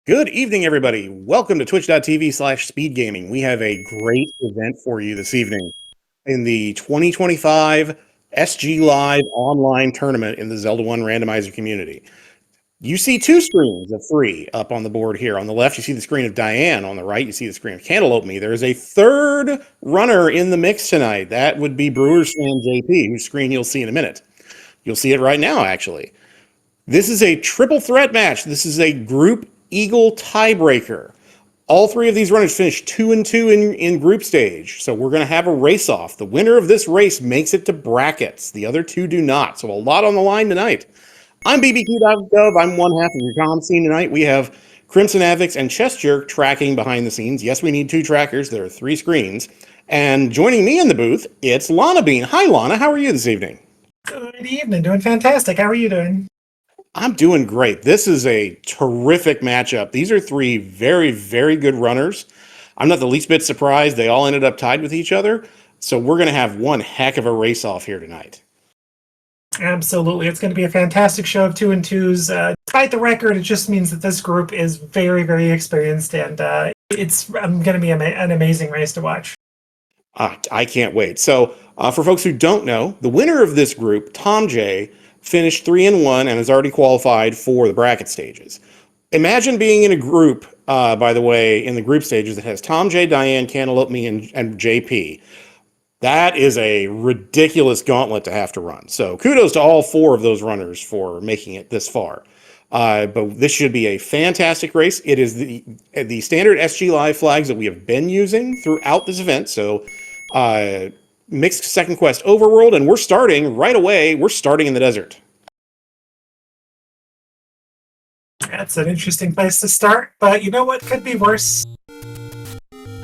Good evening, everybody. Welcome to twitch.tv/speedgaming. We have a great event for you this evening in the 2025 SGLIVE online tournament in the Zelda 1 randomizer community. You see two screens of three up on the board here. On the left, you see the screen of Diane. On the right, you see the screen of cantaloupeme. There is a third runner in the mix tonight. That would be BrewersFanJP, whose screen you'll see in a minute. You'll see it right now, actually. This is a triple threat match. This is a group Eagle tiebreaker. All three of these runners finished 2-2 in group stage, so we're going to have a race off. The winner of this race makes it to brackets. The other two do not, so a lot on the line tonight. I'm BBQ.gov. I'm one half of your comm scene tonight. We have Crimson Avix and Chest Jerk tracking behind the scenes. Yes, we need two trackers. There are three screens. And joining me in the booth, it's Lana Bean. Hi, Lana. How are you this evening? Good evening. Doing fantastic. How are you doing? I'm doing great. This is a terrific matchup. These are three very, very good runners. I'm not the least bit surprised they all ended up tied with each other. So we're going to have one heck of a race off here tonight. Absolutely. It's going to be a fantastic show of 2-2s. Despite the record, it just means that this group is very, very experienced, and it's going to be an amazing race to watch. I can't wait. So for folks who don't know, the winner of this group, Tom J., finished 3-1 and has already qualified for the bracket stages. Imagine being in a group, by the way, in the group stages that has Tom J, Diane, cantaloupeme, and JP. That is a ridiculous gauntlet to have to run. So kudos to all four of those runners for making it this far. But this should be a fantastic race. It is the standard SGLIVE flags that we have been using throughout this event. So mixed second quest overworld, and we're starting right away. We're starting in the desert. That's an interesting place to start, but you know what could be worse?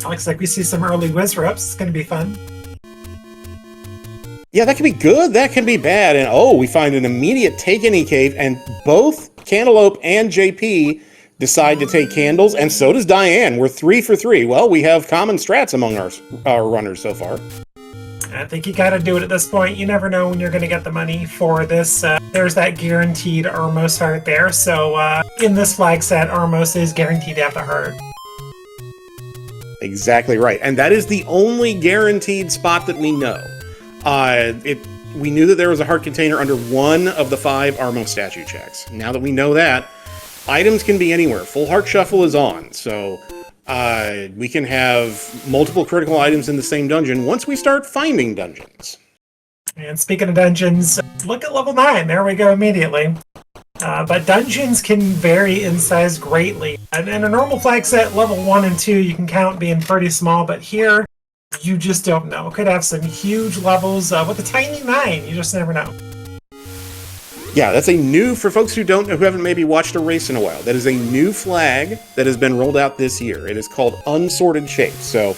Looks like we see some early whiz ropes. It's going to be fun. Yeah, that can be good. That can be bad. And oh, we find an immediate take any cave, and both Cantaloupe and JP decide to take candles, and so does Diane. We're 3 for 3. Well, we have common strats among our runners so far. I think you got to do it at this point. You never know when you're going to get the money for this. There's that guaranteed Armos heart there. So in this flag set, Armos is guaranteed to have the heart. Exactly right. And that is the only guaranteed spot that we know. We knew that there was a heart container under one of the 5 Armos statue checks. Now that we know that, items can be anywhere. Full heart shuffle is on. So we can have multiple critical items in the same dungeon once we start finding dungeons. And speaking of dungeons, look at level 9. There we go immediately. But dungeons can vary in size greatly. And in a normal flag set, level 1 and 2, you can count being pretty small. But here, you just don't know. Could have some huge levels with a tiny 9. You just never know. Yeah, that's a new, for folks who don't know, who haven't maybe watched a race in a while, that is a new flag that has been rolled out this year. It is called Unsorted Shapes. So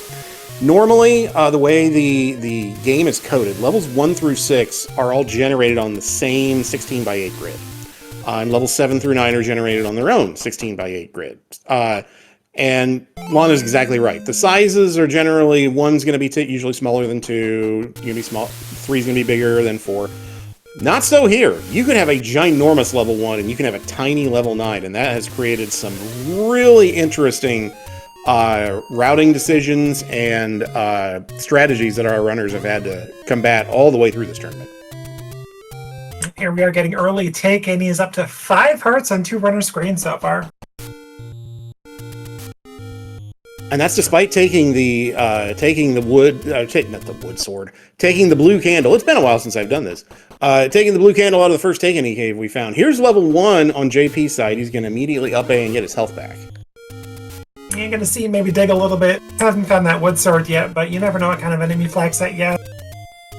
normally, the way the game is coded, levels 1 through 6 are all generated on the same 16 by 8 grid. And levels 7 through 9 are generated on their own 16 by 8 grid. And Lana's exactly right. The sizes are generally, 1's going to be usually smaller than 2, going to be small, 3's going to be bigger than 4. Not so here. You can have a ginormous level 1 and you can have a tiny level 9, and that has created some really interesting routing decisions and strategies that our runners have had to combat all the way through this tournament. Here we are getting early take, and he's up to 5 hearts on 2 runner screens so far. And that's despite taking the taking the blue candle. It's been a while since I've done this. Taking the blue candle out of the first take any cave we found. Here's level 1 on JP's side. He's going to immediately up A and get his health back. You're going to see him maybe dig a little bit. Haven't found that wood sword yet, but you never know what kind of enemy flag set yet.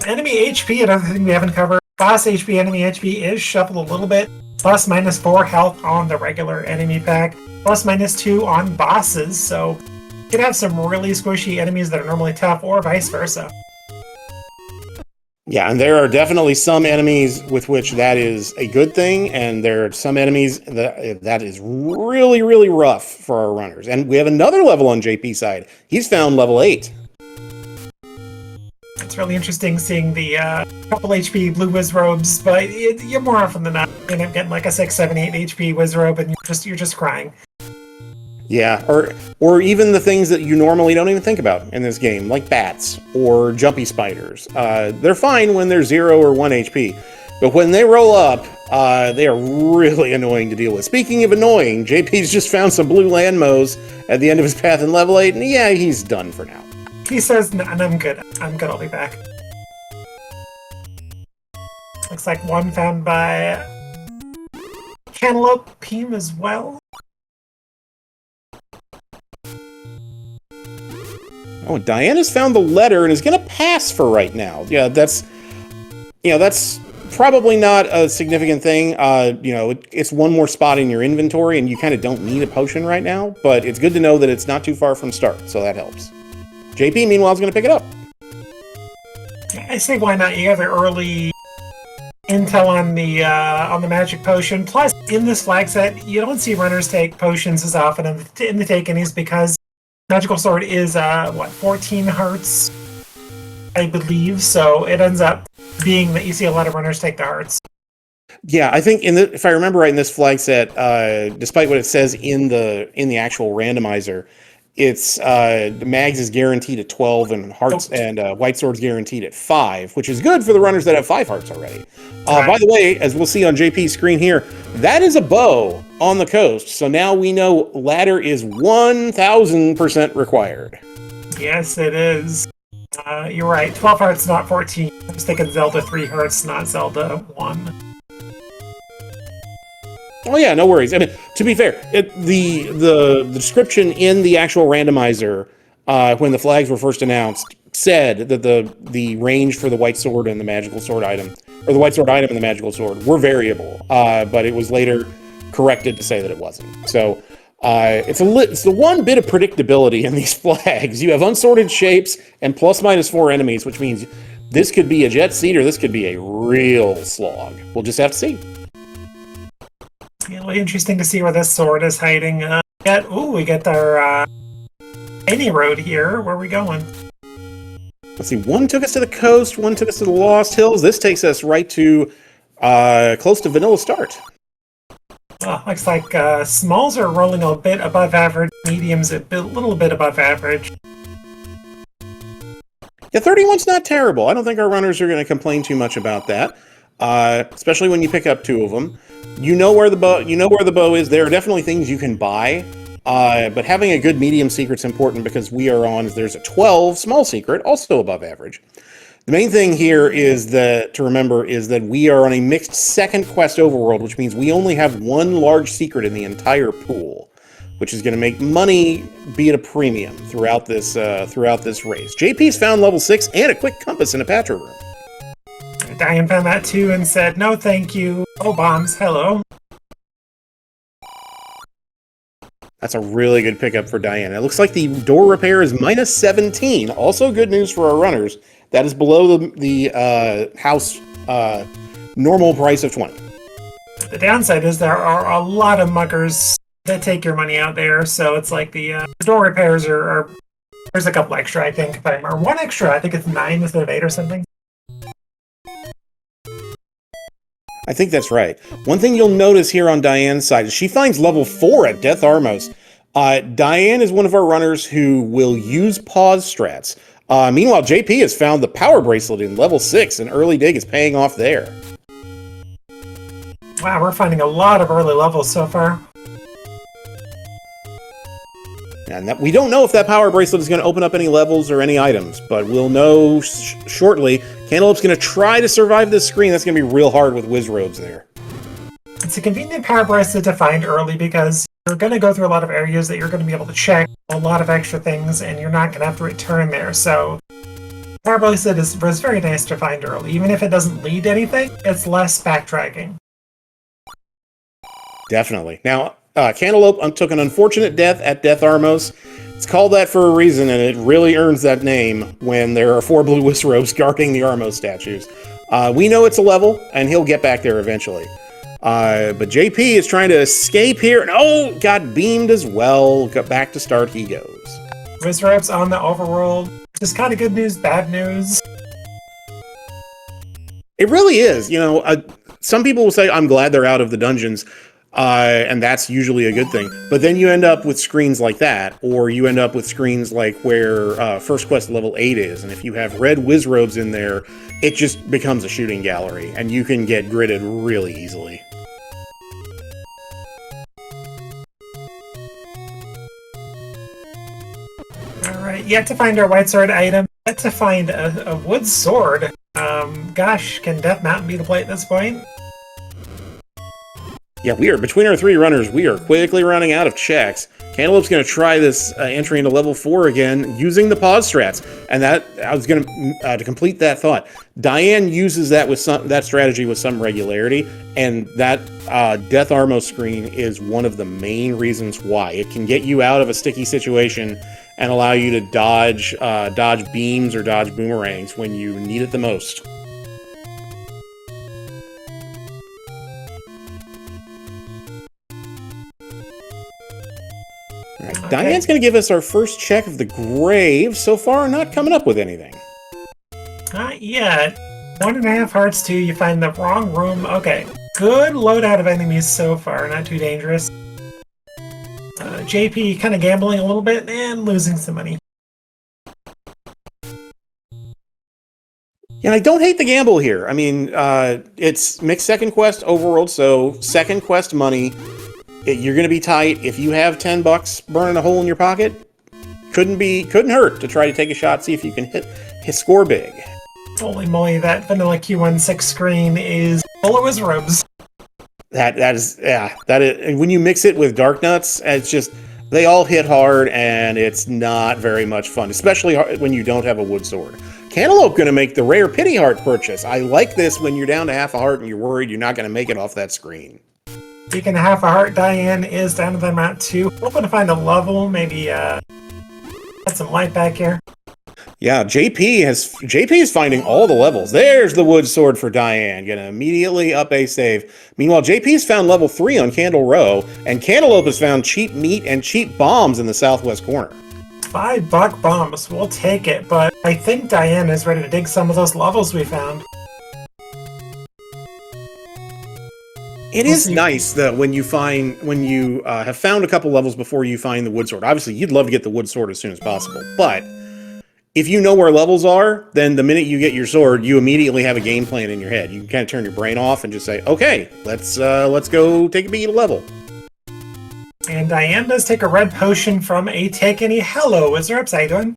Enemy HP, another thing we haven't covered. Boss HP, enemy HP is shuffled a little bit. Plus minus 4 health on the regular enemy pack. Plus minus 2 on bosses, so you could have some really squishy enemies that are normally tough, or vice versa. Yeah, and there are definitely some enemies with which that is a good thing, and there are some enemies that is really, really rough for our runners. And we have another level on JP's side. He's found level 8. It's really interesting seeing the couple HP blue whiz robes, but you're more often than not, you end up getting like a 6, 7, 8 HP whiz robe, and you're just crying. Yeah, or even the things that you normally don't even think about in this game, like bats or jumpy spiders. They're fine when they're 0 or 1 HP, but when they roll up, they are really annoying to deal with. Speaking of annoying, JP's just found some blue landmos at the end of his path in level 8, and yeah, he's done for now. He says, no, I'm good. I'm good, I'll be back. Looks like one found by cantaloupeme as well. Oh, Diane has found the letter and is going to pass for right now. Yeah, that's probably not a significant thing. It's one more spot in your inventory, and you kind of don't need a potion right now, but it's good to know that it's not too far from start, so that helps. JP, meanwhile, is going to pick it up. I say why not? You have the early intel on the magic potion. Plus, in this flag set, you don't see runners take potions as often in the take-inies because Magical Sword is, 14 hearts, I believe, so it ends up being that you see a lot of runners take the hearts. Yeah, I think if I remember right, in this flag set, despite what it says in the actual randomizer, it's Mags is guaranteed at 12 and hearts and White Sword's guaranteed at 5, which is good for the runners that have 5 hearts already. Right. By the way, as we'll see on JP's screen here, that is a bow on the coast. So now we know ladder is 1000% required. Yes, it is. You're right. 12 hearts, not 14. I was thinking Zelda 3 hearts, not Zelda 1. Oh yeah, no worries. I mean, to be fair, the description in the actual randomizer when the flags were first announced said that the range for the White Sword and the Magical Sword item, or the White Sword item and the Magical Sword, were variable, but it was later corrected to say that it wasn't. So it's the one bit of predictability in these flags. You have unsorted shapes and +/-4 enemies, which means this could be a jet seat or this could be a real slog. We'll just have to see. It'll be interesting to see where this sword is hiding. We get our any road here. Where are we going? Let's see. One took us to the coast. One took us to the Lost Hills. This takes us right to close to Vanilla Start. Looks like smalls are rolling a bit above average. Mediums a little bit above average. Yeah, 31's not terrible. I don't think our runners are going to complain too much about that. Especially when you pick up 2 of them. You know where the bow is. There are definitely things you can buy, but having a good medium secret's important because there's a 12 small secret, also above average. The main thing here to remember is that we are on a mixed second quest overworld, which means we only have 1 large secret in the entire pool, which is going to make money be at a premium throughout this race. JP's found level 6 and a quick compass in a Patra room. Diane found that too and said, no thank you. Oh, bombs, hello. That's a really good pickup for Diane. It looks like the door repair is -17. Also good news for our runners. That is below the house normal price of 20. The downside is there are a lot of muckers that take your money out there, so it's like the door repairs are there's a couple extra, I think, or 1 extra. I think it's 9 instead of 8 or something. I think that's right. One thing you'll notice here on Diane's side is she finds level 4 at Death Armos. Diane is one of our runners who will use pause strats. Meanwhile, JP has found the power bracelet in level 6, and early dig is paying off there. Wow, we're finding a lot of early levels so far. And we don't know if that power bracelet is going to open up any levels or any items, but we'll know shortly. Cantaloupe's going to try to survive this screen. That's going to be real hard with whiz robes there. It's a convenient power bracelet to find early because you're going to go through a lot of areas that you're going to be able to check a lot of extra things, and you're not going to have to return there. So power bracelet was very nice to find early. Even if it doesn't lead to anything, it's less backtracking. Definitely. Now, Cantaloupe took an unfortunate death at Death Armos. It's called that for a reason, and it really earns that name when there are 4 blue whisk robes guarding the Armos statues. We know it's a level, and he'll get back there eventually. But JP is trying to escape here, and got beamed as well. Got back to start he goes. Whisk robes on the overworld. Just kind of good news, bad news. It really is. Some people will say, I'm glad they're out of the dungeons. And that's usually a good thing. But then you end up with screens like that, or you end up with screens like where First Quest level 8 is, and if you have red wizrobes in there, it just becomes a shooting gallery, and you can get gridded really easily. Alright, yet to find our white sword item, yet to find a wood sword. Gosh, can Death Mountain be the play at this point? Yeah, we are, between our 3 runners, we are quickly running out of checks. Cantaloupe's going to try this entry into level 4 again, using the pause strats. And that, I was going to complete that thought. Diane uses that with that strategy with some regularity, and that Death Armo screen is one of the main reasons why. It can get you out of a sticky situation and allow you to dodge beams or dodge boomerangs when you need it the most. Okay. Diane's going to give us our first check of the grave. So far, not coming up with anything. Not yet. 1.5 hearts, 2. You find the wrong room. Okay. Good loadout of enemies so far. Not too dangerous. JP kind of gambling a little bit and losing some money. Yeah, I don't hate the gamble here. I mean, it's mixed second quest overworld, so second quest money. You're going to be tight. If you have $10 burning a hole in your pocket, couldn't hurt to try to take a shot, see if you can hit score big. Holy moly, that vanilla Q16 screen is full of wizrobes. That is, and when you mix it with Dark Nuts, it's just, they all hit hard, and it's not very much fun, especially when you don't have a wood sword. Cantaloupe going to make the rare pity heart purchase. I like this when you're down to half a heart and you're worried you're not going to make it off that screen. Speaking of half a heart, Diane is down to the amount 2. Hoping to find a level, maybe get some light back here. Yeah, JP is finding all the levels. There's the wood sword for Diane. Gonna immediately up a save. Meanwhile, JP's found level 3 on Candle Row, and Cantaloupe has found cheap meat and cheap bombs in the southwest corner. $5 bombs, we'll take it, but I think Diane is ready to dig some of those levels we found. It is nice that when you have found a couple levels before you find the wood sword. Obviously, you'd love to get the wood sword as soon as possible, but if you know where levels are, then the minute you get your sword, you immediately have a game plan in your head. You can kind of turn your brain off and just say, "Okay, let's go take a peek at a level." And Diane does take a red potion from a Takeny. Hello, Wizards, how you doing?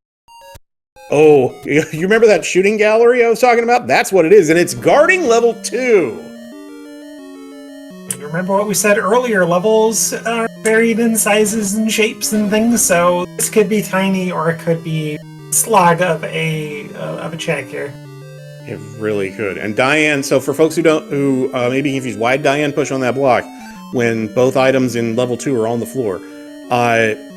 Oh, you remember that shooting gallery I was talking about? That's what it is, and it's guarding level 2. And remember what we said earlier, levels are varied in sizes and shapes and things, so this could be tiny or it could be slog of a check here. It really could. And Diane, so for folks who maybe confused, why Diane push on that block when both items in level 2 are on the floor?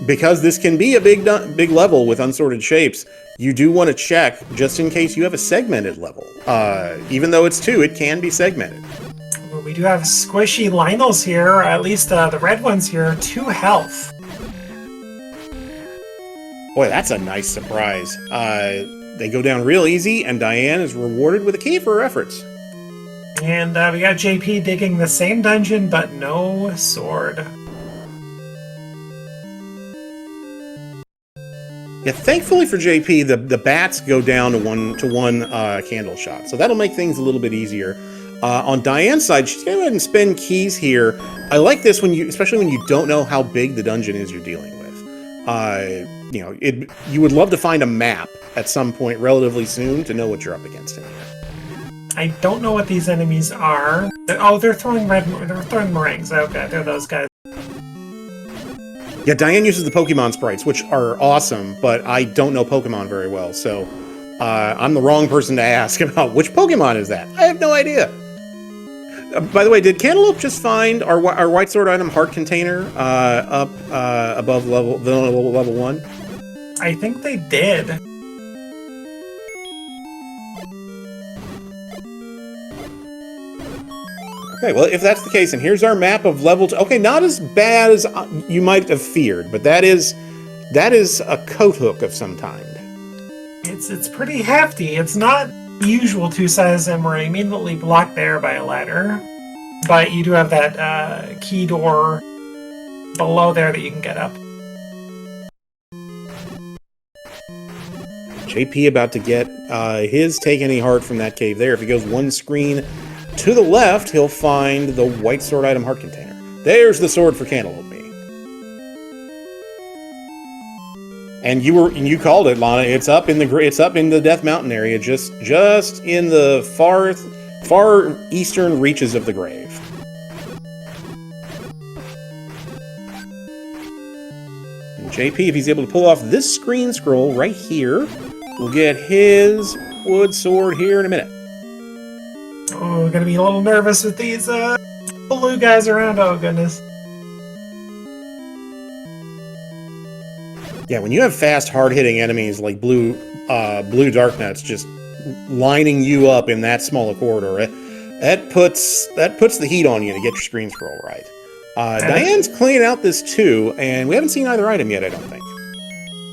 Because this can be a big level with unsorted shapes, you do want to check just in case you have a segmented level. Even though it's 2, it can be segmented. Well, we do have squishy Lionels here, at least the red ones here, 2 health. Boy, that's a nice surprise. They go down real easy, and Diane is rewarded with a key for her efforts. And we got JP digging the same dungeon, but no sword. Yeah, thankfully for JP, the bats go down to one candle shot, so that'll make things a little bit easier. On Diane's side, she's gonna go ahead and spend keys here. I like this especially when you don't know how big the dungeon is you're dealing with. You would love to find a map at some point relatively soon to know what you're up against in here. I don't know what these enemies are. They're throwing meringues. Okay, they're those guys. Yeah, Diane uses the Pokemon sprites, which are awesome, but I don't know Pokemon very well, so I'm the wrong person to ask about which Pokemon is that. I have no idea. By the way, did Cantaloupe just find our white sword item heart container up above level 1? I think they did. Okay, well, if that's the case, and here's our map of level 2. Okay, not as bad as you might have feared, but that is a coat hook of some kind. It's pretty hefty. It's not usual 2 sizes, and we're immediately blocked there by a ladder. but you do have that key door below there that you can get up. JP about to get his Take Any Heart from that cave there. If he goes one screen to the left, he'll find the white sword item heart container. There's the sword for cantaloupeme. And you called it, Lana. It's up in the Death Mountain area, just in the far eastern reaches of the grave. And JP, if he's able to pull off this screen scroll right here, will get his wood sword here in a minute. Oh, I'm gonna be a little nervous with these blue guys around. Oh goodness. Yeah, when you have fast, hard-hitting enemies like blue Darknuts just lining you up in that small a corridor, that puts the heat on you to get your screen scroll right. Diane's cleaning out this too, and we haven't seen either item yet, I don't think.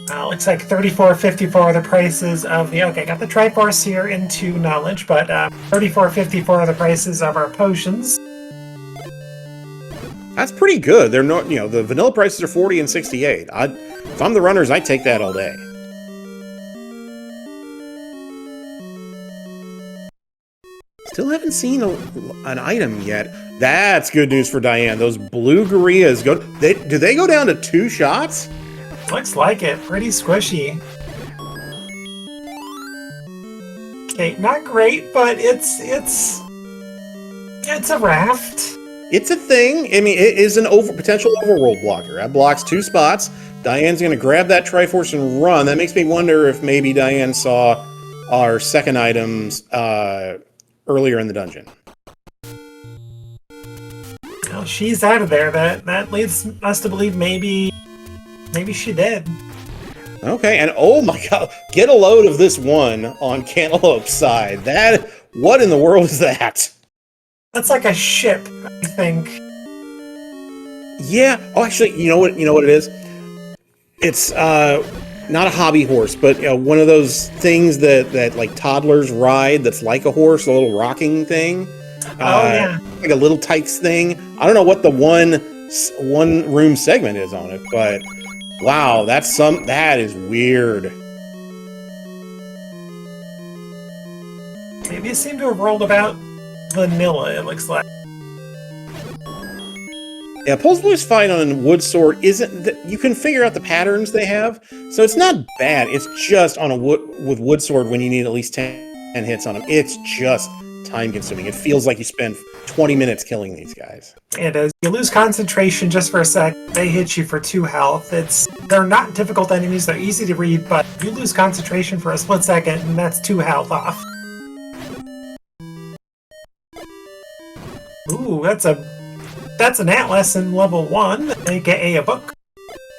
Looks like $34.54 are the prices of the... Okay, got the Triforce here into Knowledge, but $34.54 are the prices of our potions. That's pretty good. They're not, the vanilla prices are 40 and 68. If I'm the runners, I'd take that all day. Still haven't seen an item yet. That's good news for Diane. Those blue gorillas do they go down to 2 shots? Looks like it. Pretty squishy. Okay, not great, but it's a raft. It's a thing. I mean, it is an potential overworld blocker. That blocks 2 spots. Diane's going to grab that Triforce and run. That makes me wonder if maybe Diane saw our second items earlier in the dungeon. Well, she's out of there. That leads us to believe maybe she did. Okay, and oh my god, get a load of this one on Cantaloupe's side. What in the world is that? That's like a ship, I think. Yeah. Oh, actually, you know what it is? It's not a hobby horse, but one of those things that like toddlers ride. That's like a horse, a little rocking thing. Yeah, like a little tykes thing. I don't know what the one room segment is on it, but wow, that is weird. Maybe it seemed to have rolled about vanilla, it looks like. Yeah, Pulse Blue's fight on Wood Sword you can figure out the patterns they have, so it's not bad. It's just on with Wood Sword when you need at least 10 hits on them. It's just time consuming. It feels like you spend 20 minutes killing these guys. It is. You lose concentration just for a sec. They hit you for 2 health. They're not difficult enemies. They're easy to read, but you lose concentration for a split second, and that's 2 health off. Ooh, that's an Atlas in level 1, aka a book.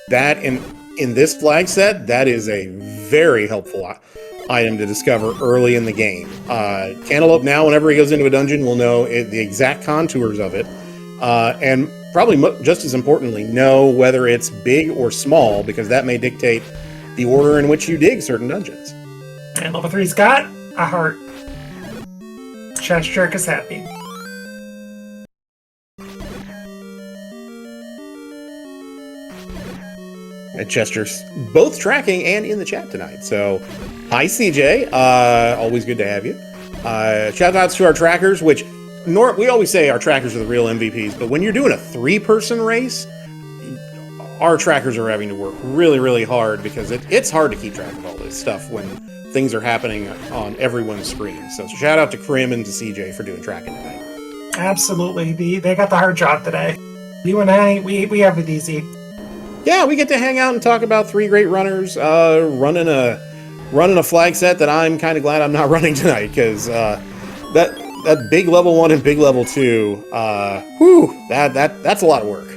That in this flag set, that is a very helpful item to discover early in the game. Cantaloupe now, whenever he goes into a dungeon, will know the exact contours of it, and probably just as importantly, know whether it's big or small, because that may dictate the order in which you dig certain dungeons. And level 3's got a heart. Chest Jerk is happy. Chester's both tracking and in the chat tonight. So, hi CJ, always good to have you. Shout outs to our trackers, which we always say our trackers are the real MVPs, but when you're doing a 3-person race, our trackers are having to work really, really hard because it's hard to keep track of all this stuff when things are happening on everyone's screen. So shout out to Krim and to CJ for doing tracking tonight. Absolutely, they got the hard job today. You and I, we have it easy. Yeah, we get to hang out and talk about 3 great runners running a flag set that I'm kind of glad I'm not running tonight, because that big level 1 and big level 2, that's a lot of work.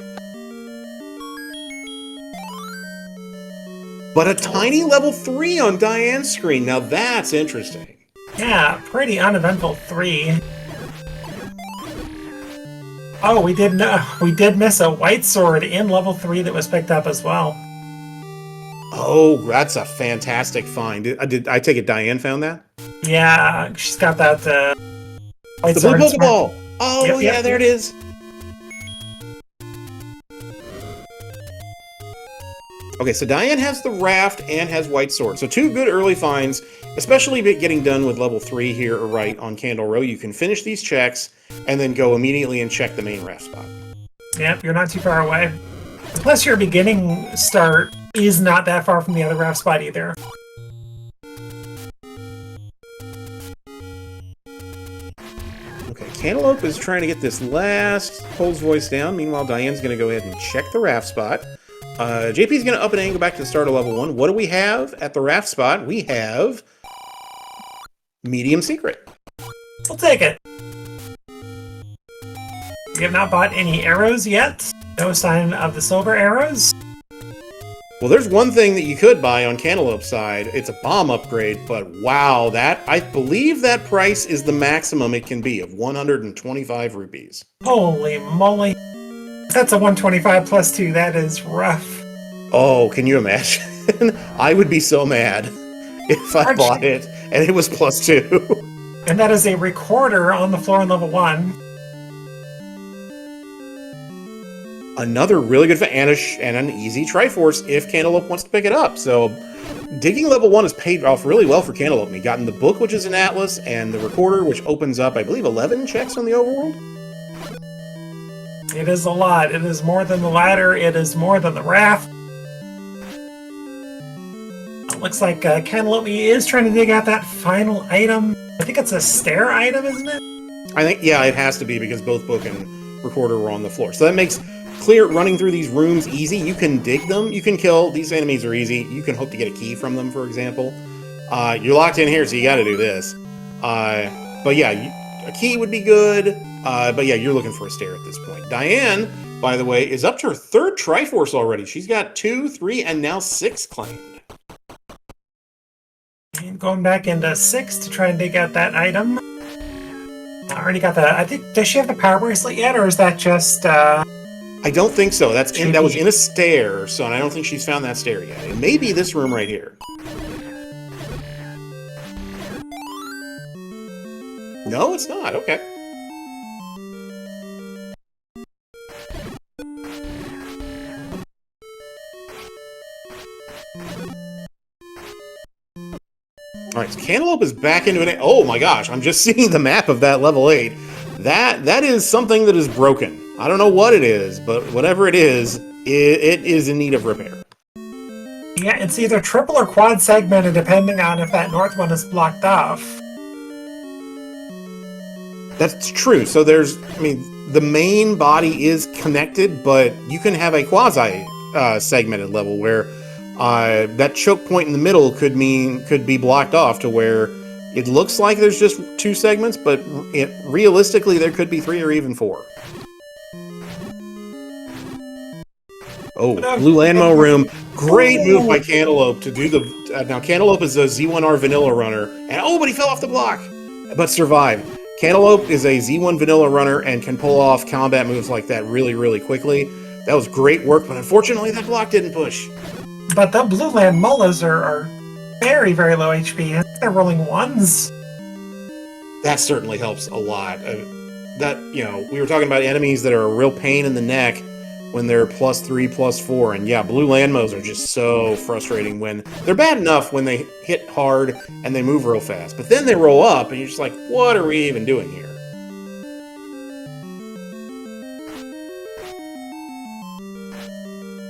But a tiny level 3 on Diane's screen, now that's interesting. Yeah, pretty uneventful 3. Oh, we did miss a white sword in level 3 that was picked up as well. Oh, that's a fantastic find. I take it Diane found that? Yeah, she's got that white the sword. blue Pokeball! Oh, yeah, there it is. Okay, so Diane has the raft and has white sword. So 2 good early finds, especially getting done with level 3 here or right on Candle Row. You can finish these checks and then go immediately and check the main raft spot. Yep, you're not too far away. Plus, your beginning start is not that far from the other raft spot either. Okay, Cantaloupe is trying to get this last Cole's voice down. Meanwhile, Diane's going to go ahead and check the raft spot. JP's going to up and go back to the start of level 1. What do we have at the raft spot? We have medium secret. We'll take it. We have not bought any arrows yet. No sign of the silver arrows. Well, there's one thing that you could buy on Cantaloupe's side. It's a bomb upgrade, but wow, I believe that price is the maximum it can be of 125 rupees. Holy moly. That's a 125 plus 2. That is rough. Oh, can you imagine? I would be so mad if I bought it and it was plus 2. And that is a recorder on the floor in level 1. Another really good and an easy Triforce if Cantaloupe wants to pick it up. So digging level 1 has paid off really well for Cantaloupe. He gotten the book, which is an atlas, and the recorder, which opens up, I believe, 11 checks on the overworld. It is a lot. It is more than the ladder. It is more than the raft. It looks like Cantaloupe is trying to dig out that final item. I think it's a stair item, isn't it? I think, yeah, it has to be because both book and recorder were on the floor. So that makes running through these rooms easy. You can dig them. You can kill. These enemies are easy. You can hope to get a key from them, for example. You're locked in here, so you got to do this. But yeah, a key would be good. But yeah, you're looking for a stair at this point. Diane, by the way, is up to her 3rd Triforce already. She's got 2, 3, and now 6 claimed. And going back into 6 to try and dig out that item. I already got that. I think, does she have the power bracelet yet, or is that just... I don't think so. That was in a stair, so I don't think she's found that stair yet. It may be this room right here. No, it's not. Okay. All right, so Cantaloupe is back into it. Oh my gosh, I'm just seeing the map of that level 8. That is something that is broken. I don't know what it is, but whatever it is in need of repair. Yeah, it's either triple or quad segmented, depending on if that north one is blocked off. That's true. So the main body is connected, but you can have a quasi segmented level where that choke point in the middle could be blocked off to where it looks like there's just 2 segments, but realistically there could be 3 or even 4. Oh, blue landmo room. Great move by Cantaloupe to do the... now, Cantaloupe is a Z1R vanilla runner. And but he fell off the block! But survived. Cantaloupe is a Z1 vanilla runner and can pull off combat moves like that really, really quickly. That was great work, but unfortunately that block didn't push. But the blue land mullahs are very, very low HP. They're rolling 1s. That certainly helps a lot. We were talking about enemies that are a real pain in the neck when they're +3, +4, and yeah, blue landmos are just so frustrating when they're bad enough when they hit hard and they move real fast, but then they roll up and you're just like, what are we even doing here?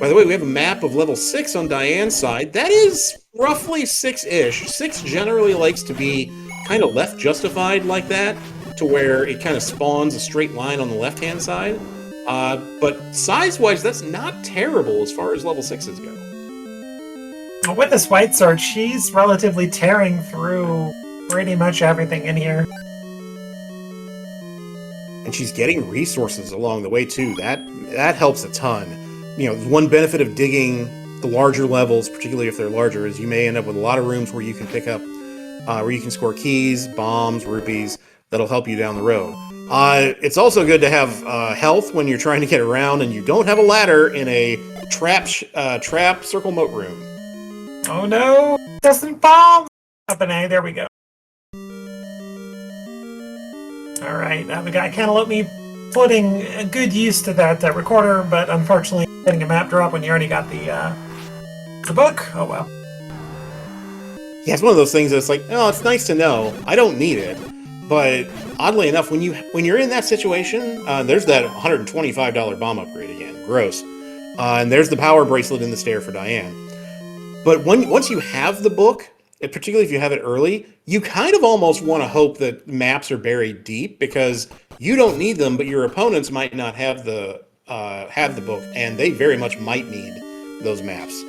By the way, we have a map of level 6 on Diane's side. That is roughly 6-ish. 6 generally likes to be kind of left justified like that, to where it kind of spawns a straight line on the left-hand side. But size-wise, that's not terrible as far as level 6s go. With this white sword, she's relatively tearing through pretty much everything in here. And she's getting resources along the way, too. That helps a ton. One benefit of digging the larger levels, particularly if they're larger, is you may end up with a lot of rooms where you can pick up, where you can score keys, bombs, rupees, that'll help you down the road. It's also good to have health when you're trying to get around and you don't have a ladder in a trap circle moat room. Oh no! Doesn't fall! Up an A, there we go. All right, now we got Cantaloupe putting a good use to that recorder, but unfortunately getting a map drop when you already got the book. Oh well. Yeah, it's one of those things that's like, oh, it's nice to know. I don't need it, but oddly enough, when you're in that situation, there's that $125 bomb upgrade again. Gross. And there's the power bracelet in the stair for Diane. But once you have the book, and particularly if you have it early, you kind of almost want to hope that maps are buried deep because you don't need them, but your opponents might not have the book, and they very much might need those maps.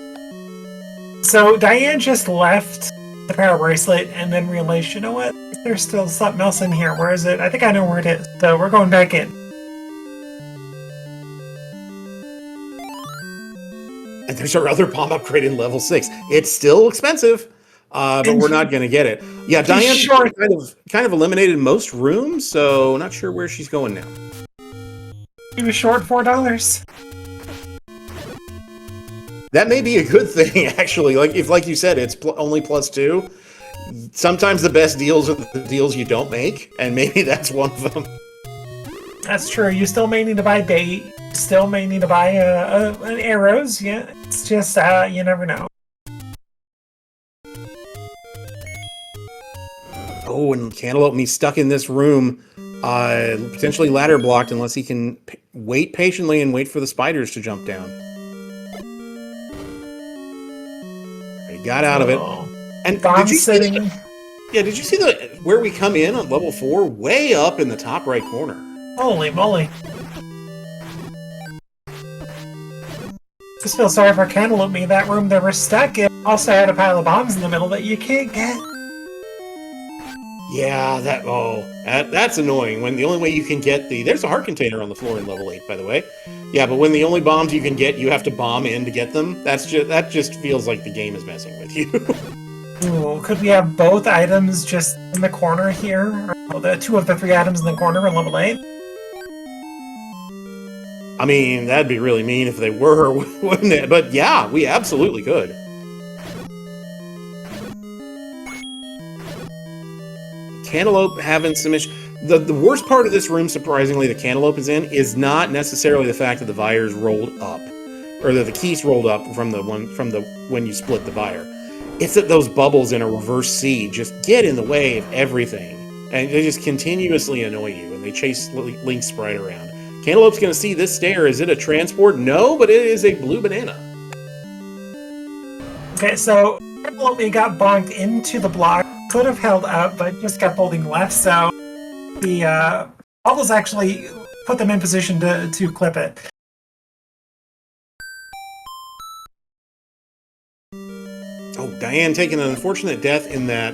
So Diane just left the power bracelet and then realized, you know what? There's still something else in here. Where is it? I think I know where it is. So we're going back in. And there's our other bomb upgrade in level 6. It's still expensive, but we're not going to get it. Yeah, Diane's kind of eliminated most rooms, so not sure where she's going now. He was short $4. That may be a good thing, actually. Like you said, it's only +2. Sometimes the best deals are the deals you don't make, and maybe that's one of them. That's true. You still may need to buy bait. Still may need to buy an arrows. Yeah, it's just you never know. Oh, and Cantaloupe stuck in this room, potentially ladder blocked unless he can wait patiently and wait for the spiders to jump down. He got out of it. And did you see where we come in on level 4? Way up in the top right corner. Holy moly. Just feel sorry for Cantaloupe. That room they were stuck in also had a pile of bombs in the middle that you can't get. Yeah, that's annoying. When the only way you can get there's a heart container on the floor in level 8, by the way. Yeah, but when the only bombs you can get, you have to bomb in to get them. That just feels like the game is messing with you. Ooh, could we have both items just in the corner here? Or the 2 of the 3 items in the corner in level 8? I mean, that'd be really mean if they were, wouldn't it? But yeah, we absolutely could. Cantaloupe having some issues. The worst part of this room, surprisingly, that Cantaloupe is in, is not necessarily the fact that the vire's rolled up, or that the keys rolled up from when you split the vire. It's that those bubbles in a reverse C just get in the way of everything, and they just continuously annoy you, and they chase Link's sprite around. Cantaloupe's going to see this stair. Is it a transport? No, but it is a blue banana. Okay, so Cantaloupe got bonked into the block. Could have held up, but just kept holding left, so the bubbles actually put them in position to clip it. Oh, Diane taking an unfortunate death in that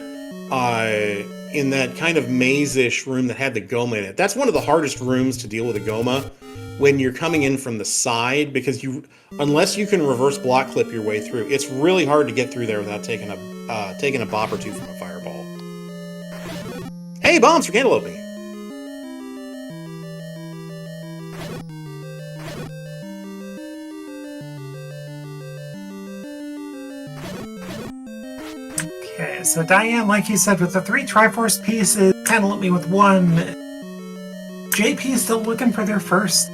kind of maze-ish room that had the Goma in it. That's one of the hardest rooms to deal with a Goma when you're coming in from the side, because unless you can reverse block clip your way through, it's really hard to get through there without taking a bop or two from a fireball. Hey, bombs for Cantaloupe! Okay, so Diane, like you said, with the 3 Triforce pieces, Cantaloupe with 1. JP is still looking for their first.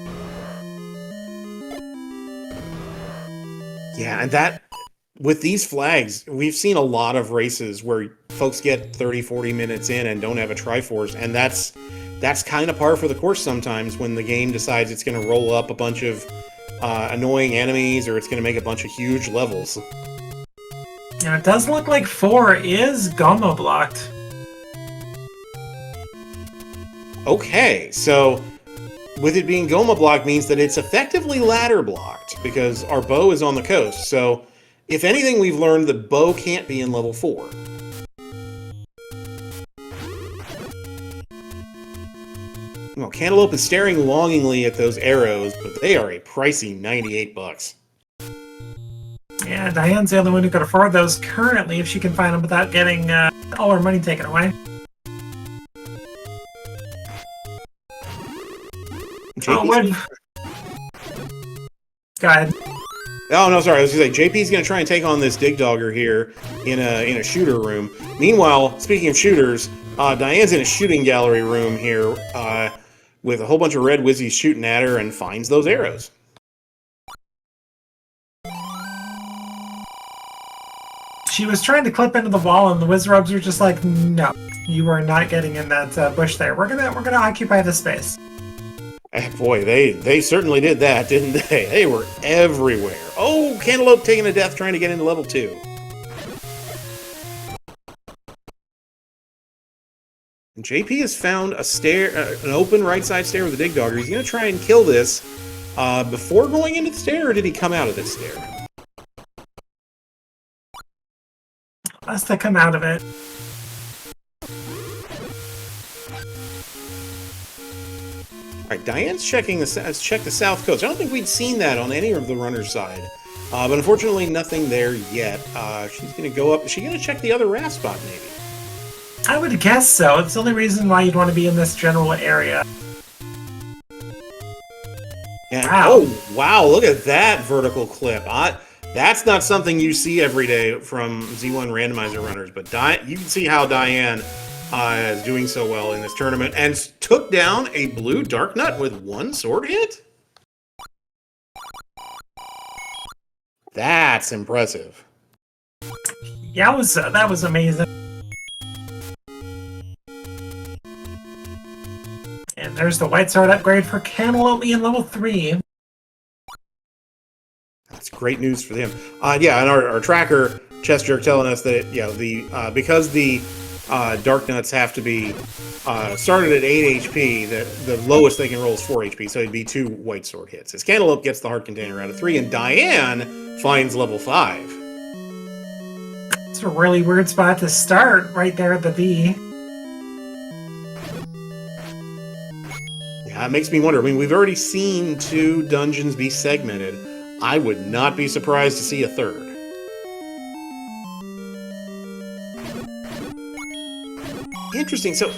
Yeah, and that, with these flags, we've seen a lot of races where folks get 30, 40 minutes in and don't have a Triforce, and that's kind of par for the course sometimes when the game decides it's going to roll up a bunch of annoying enemies, or it's going to make a bunch of huge levels. Yeah, it does look like 4 is Goma blocked. Okay, so with it being Goma blocked means that it's effectively ladder blocked, because our bow is on the coast, so if anything, we've learned that bow can't be in level 4. Well, Cantaloupe is staring longingly at those arrows, but they are a pricey $98. Yeah, Diane's the only one who could afford those currently, if she can find them without getting all her money taken away. Go ahead. Oh, no, sorry. I was going to say, JP's going to try and take on this Dig Dogger here in a shooter room. Meanwhile, speaking of shooters, Diane's in a shooting gallery room here with a whole bunch of red whizzies shooting at her and finds those arrows. She was trying to clip into the wall, and the Wizrubs were just like, "No, you are not getting in that bush there. We're gonna occupy the space." Boy, they certainly did that, didn't they? They were everywhere. Oh, Cantaloupe taking a death trying to get into level 2. And JP has found a stair, an open right side stair with a dig dogger. He's going to try and kill this before going into the stair, or did he come out of this stair? Must have come out of it. All right, Diane's checking the south coast. I don't think we'd seen that on any of the runner's side, but unfortunately, nothing there yet. She's going to go up. Is she going to check the other raft spot, maybe? I would guess so. It's the only reason why you'd want to be in this general area. Yeah. Wow. Oh, wow! Look at that vertical clip. That's not something you see every day from Z1 randomizer runners, but you can see how Diane is doing so well in this tournament and took down a blue dark nut with one sword hit. That's impressive. Yeah, that was amazing. And there's the white sword upgrade for Cantaloupe in level 3. That's great news for them. Yeah, and our tracker, Chest Jerk, telling us that because the Dark Nuts have to be started at 8 HP, the lowest they can roll is 4 HP, so it'd be 2 white sword hits. As Cantaloupe gets the heart container out of 3, and Diane finds level 5. It's a really weird spot to start, right there at the V. Yeah, it makes me wonder. I mean, we've already seen 2 dungeons be segmented. I would not be surprised to see a third. Interesting. So,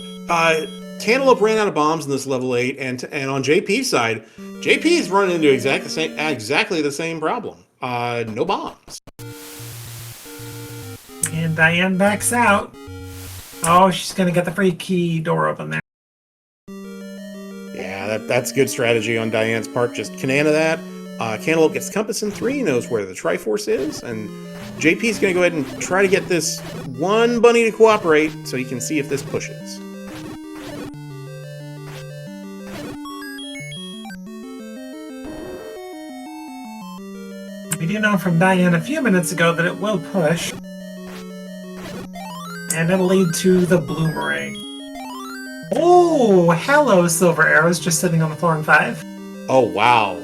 Cantaloupe ran out of bombs in this level 8, and on JP's side, JP's running into exactly the same problem. No bombs. And Diane backs out. Oh, she's gonna get the free key door open there. Yeah, that's good strategy on Diane's part. Just Canana that. Cantaloupe gets compass in 3, knows where the Triforce is, and JP's going to go ahead and try to get this one bunny to cooperate so he can see if this pushes. We do know from Diane a few minutes ago that it will push. And it'll lead to the Bloomerang. Oh, hello, Silver Arrows just sitting on the floor in 5. Oh, wow.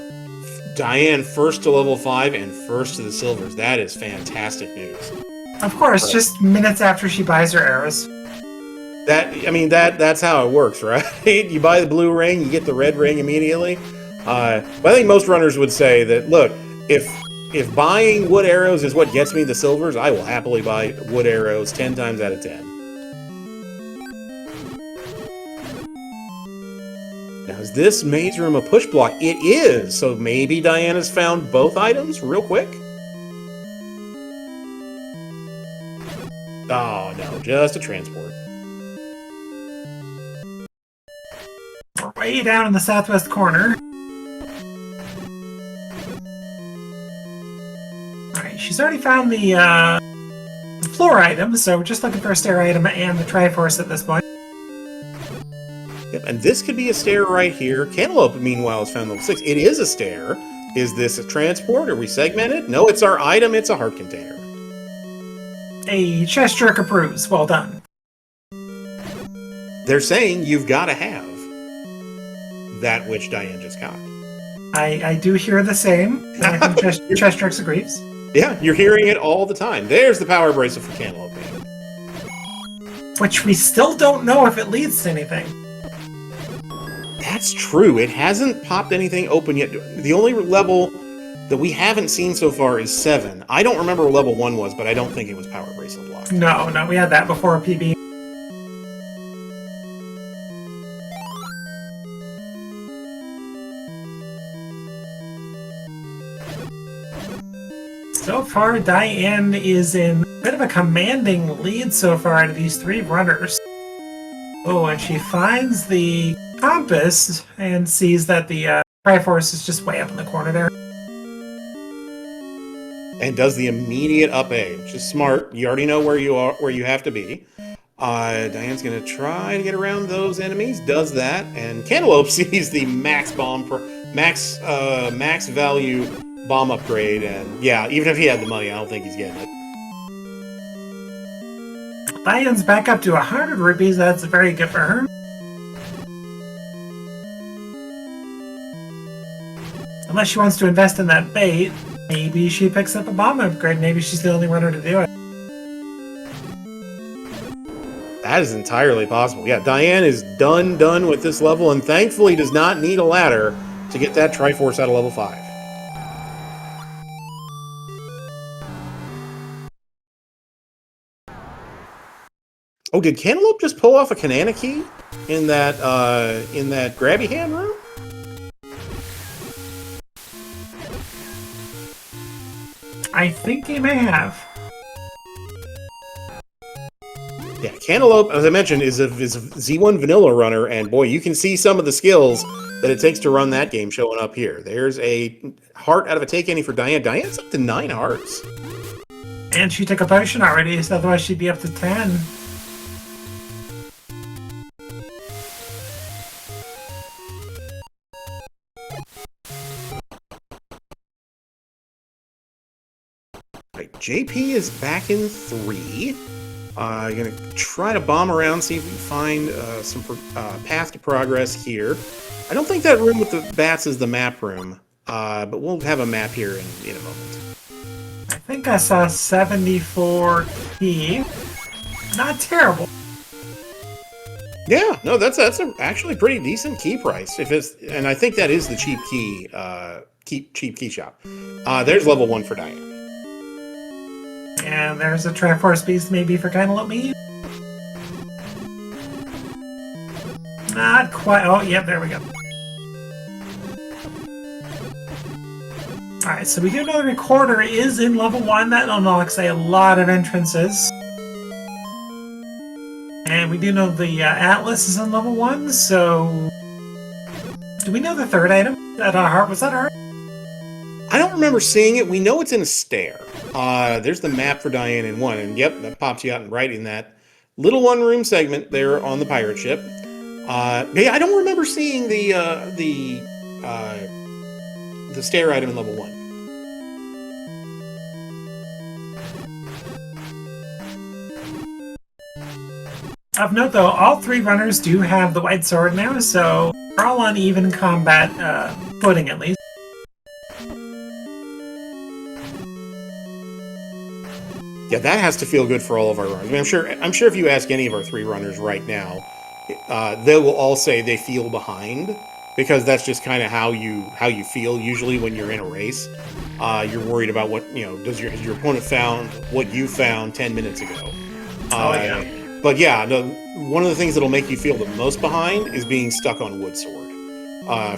Diane first to level 5 and first to the silvers. That is fantastic news. Of course, just minutes after she buys her arrows. That's how it works, right? You buy the blue ring, you get the red ring immediately. But I think most runners would say that, look, if buying wood arrows is what gets me the silvers, I will happily buy wood arrows 10 times out of 10. Now, is this maze room a push block? It is, so maybe Diana's found both items real quick? Oh, no, just a transport. We're way down in the southwest corner. Alright, she's already found the floor item, so we're just looking for a stair item and the Triforce at this point. Yep, and this could be a stair right here. Cantaloupe, meanwhile, has found level 6. It is a stair. Is this a transport? Are we segmented? No, it's our item. It's a heart container. A chest jerk approves. Well done. They're saying you've got to have that which Diane just got. I do hear the same. I think chest jerks agrees. Yeah, you're hearing it all the time. There's the power bracelet for Cantaloupe. Which we still don't know if it leads to anything. That's true. It hasn't popped anything open yet. The only level that we haven't seen so far is 7. I don't remember what level 1 was, but I don't think it was power bracelet blocked. No, we had that before PB. So far, Diane is in a bit of a commanding lead so far out of these 3 runners. Oh, and she finds the compass and sees that the Triforce is just way up in the corner there. And does the immediate up A, which is smart. You already know where you are, where you have to be. Diane's gonna try to get around those enemies. Does that, and Cantaloupe sees the max bomb, max value bomb upgrade, and yeah, even if he had the money, I don't think he's getting it. Diane's back up to 100 rupees. That's very good for her. Unless she wants to invest in that bait, maybe she picks up a bomb upgrade. Maybe she's the only runner to do it. That is entirely possible. Yeah, Diane is done with this level, and thankfully does not need a ladder to get that Triforce out of level 5. Oh, did Cantaloupe just pull off a Kanana key in that grabby hand room? I think he may have. Yeah, Cantaloupe, as I mentioned, is a Z1 vanilla runner, and boy, you can see some of the skills that it takes to run that game showing up here. There's a heart out of a take any for Diane. Diane's up to 9 hearts. And she took a potion already, so otherwise she'd be up to 10. Right, JP is back in 3. Gonna try to bomb around, see if we can find some path to progress here. I don't think that room with the bats is the map room, but we'll have a map here in a moment. I think I saw 74 key. Not terrible. Yeah, no, that's actually pretty decent key price. And I think that is the cheap key shop. There's level 1 for Diane. And there's a Triforce Beast maybe for cantaloupeme. Not quite. Oh, yeah, there we go. Alright, so we do know the recorder is in level 1. That unlocks a lot of entrances. And we do know the Atlas is in level 1, so... Do we know the third item? That heart? Was that heart? I don't remember seeing it. We know it's in a stair. There's the map for Diane in 1, and yep, that pops you out right in that little one-room segment there on the pirate ship. Yeah, I don't remember seeing the stair item in level 1. Of note, though, all 3 runners do have the white sword now, so we're all on even combat footing, at least. Yeah, that has to feel good for all of our runners. I mean, I'm sure if you ask any of our 3 runners right now, they will all say they feel behind, because that's just kind of how you feel usually when you're in a race. You're worried about what, has your opponent found what you found 10 minutes ago. Yeah. But yeah, one of the things that'll make you feel the most behind is being stuck on wood sword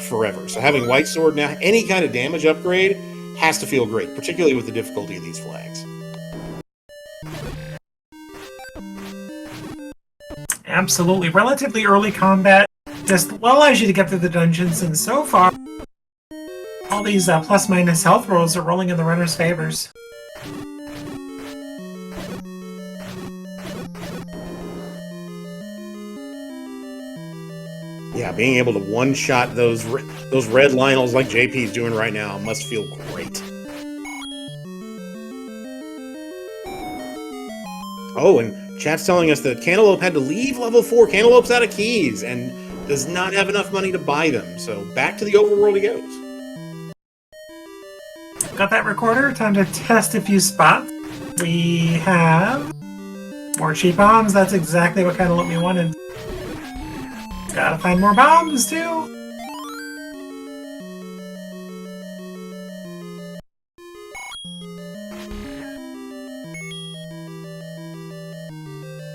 forever. So having white sword now, any kind of damage upgrade has to feel great, particularly with the difficulty of these flags. Absolutely. Relatively early combat just allows you to get through the dungeons, and so far, all these plus-minus health rolls are rolling in the runner's favors. Yeah, being able to one-shot those red Lionels like JP's doing right now must feel great. Oh, and chat's telling us that Cantaloupe had to leave level 4. Cantaloupe's out of keys and does not have enough money to buy them. So back to the overworld he goes. Got that recorder? Time to test a few spots. We have more cheap bombs. That's exactly what cantaloupeme wanted. Gotta find more bombs, too.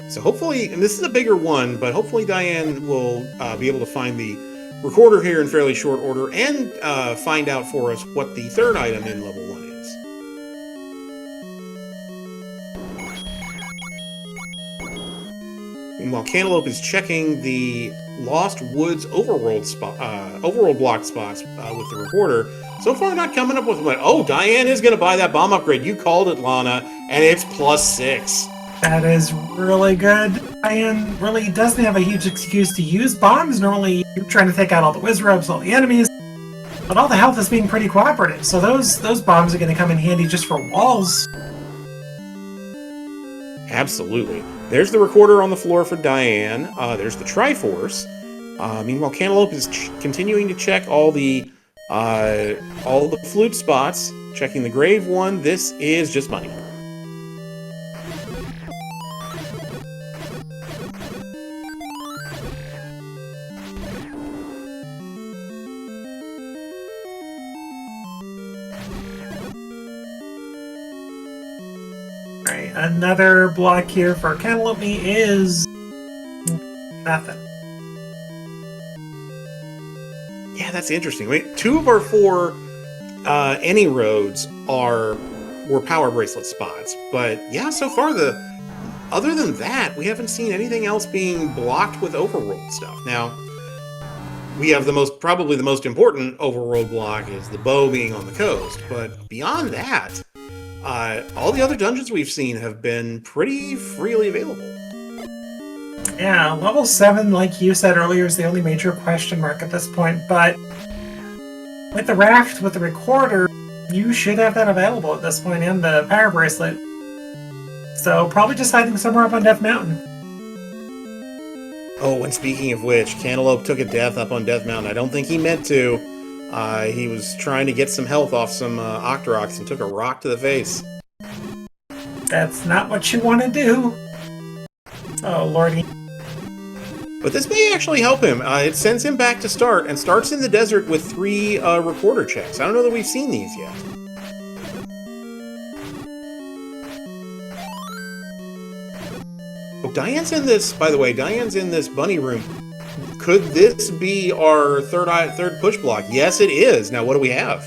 So hopefully, and this is a bigger one, but hopefully Diane will be able to find the recorder here in fairly short order and find out for us what the third item in level 1 is. Meanwhile, Cantaloupe is checking the Lost Woods overworld block spots with the recorder. So far, not coming up with one. Oh, Diane is going to buy that bomb upgrade. You called it, Lana, and it's +6. That is really good. Diane really doesn't have a huge excuse to use bombs. Normally, you're trying to take out all the Wizrobes, all the enemies, but all the health is being pretty cooperative. So those bombs are going to come in handy just for walls. Absolutely. There's the recorder on the floor for Diane. There's the Triforce. Meanwhile, Cantaloupe is continuing to check all the flute spots. Checking the grave one. This is just money. Right, another block here for Cantaloupe is nothing. Yeah, that's interesting. Wait, 2 of our 4 any roads were power bracelet spots, but yeah, so far other than that, we haven't seen anything else being blocked with overworld stuff. Now, we have probably the most important overworld block is the bow being on the coast, but beyond that, all the other dungeons we've seen have been pretty freely available. Yeah, level 7, like you said earlier, is the only major question mark at this point, but with the raft, with the recorder, you should have that available at this point, and the power bracelet. So probably just hiding somewhere up on Death Mountain. Oh, and speaking of which, Cantaloupe took a death up on Death Mountain. I don't think he meant to. He was trying to get some health off some Octoroks and took a rock to the face. That's not what you want to do. Oh, lordy. But this may actually help him. It sends him back to start, and starts in the desert with 3 recorder checks. I don't know that we've seen these yet. Oh, Diane's in this, by the way, Diane's in this bunny room. Could this be our third push block? Yes, it is. Now, what do we have?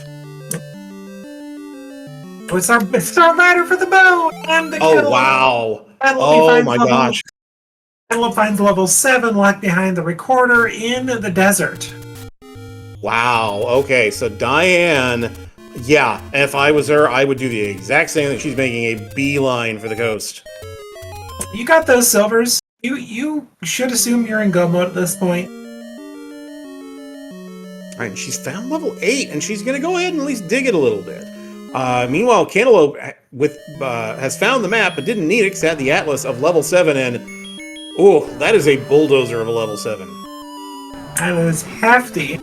It's our ladder for the bow and the Oh, wow. Oh, my gosh. Cantaloupe finds level 7 locked behind the recorder in the desert. Wow. Okay, so Diane, yeah, if I was her, I would do the exact same thing. She's making a beeline for the coast. You got those silvers. You should assume you're in go mode at this point. All right, she's found level 8, and she's going to go ahead and at least dig it a little bit. Meanwhile, Cantaloupe has found the map, but didn't need it because it had the Atlas of level 7, and oh, that is a bulldozer of a level 7. That is hefty.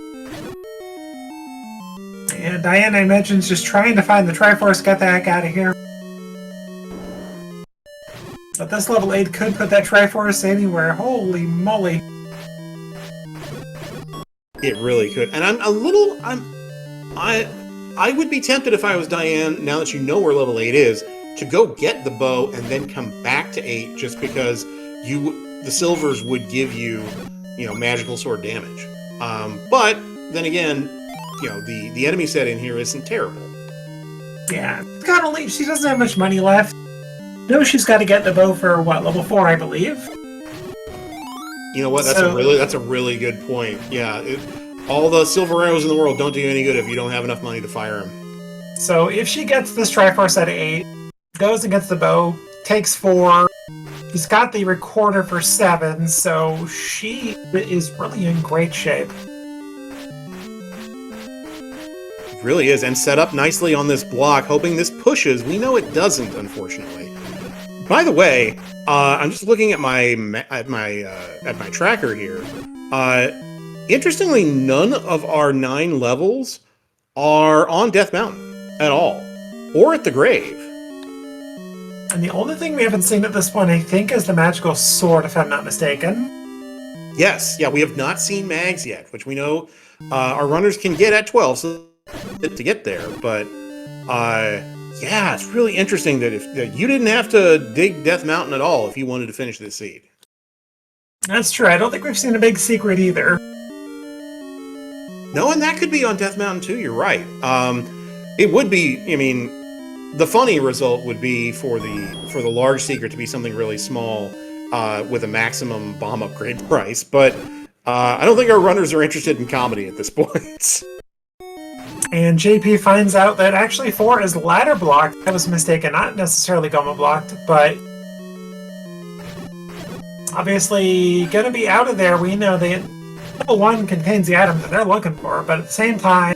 And Diane, I mentioned, is just trying to find the Triforce, get the heck out of here. But this level 8 could put that Triforce anywhere. Holy moly. It really could. And I would be tempted if I was Diane, now that you know where level 8 is, to go get the bow and then come back to 8 just because the silvers would give you, magical sword damage. But then again, the enemy set in here isn't terrible. Yeah, she doesn't have much money left. No, she's got to get the bow for what, level 4, I believe. You know what? That's a really good point. Yeah, all the silver arrows in the world don't do you any good if you don't have enough money to fire them. So if she gets this Triforce at 8, goes and gets the bow, takes 4, she's got the recorder for 7, so she is really in great shape. It really is, and set up nicely on this block, hoping this pushes. We know it doesn't, unfortunately. By the way, I'm just looking at my tracker here. Interestingly, none of our 9 levels are on Death Mountain at all, or at the grave. And the only thing we haven't seen at this point, I think, is the magical sword, if I'm not mistaken. Yes, yeah, we have not seen mags yet, which we know our runners can get at 12 to get there. But yeah, it's really interesting that that you didn't have to dig Death Mountain at all if you wanted to finish this seed. That's true. I don't think we've seen a big secret either. No, and that could be on Death Mountain too. You're right. It would be. I mean, the funny result would be for the large secret to be something really small, with a maximum bomb upgrade price, but I don't think our runners are interested in comedy at this point. And JP finds out that actually 4 is ladder blocked. I was mistaken, not necessarily Goma blocked, but obviously gonna be out of there. We know that level 1 contains the items that they're looking for, but at the same time,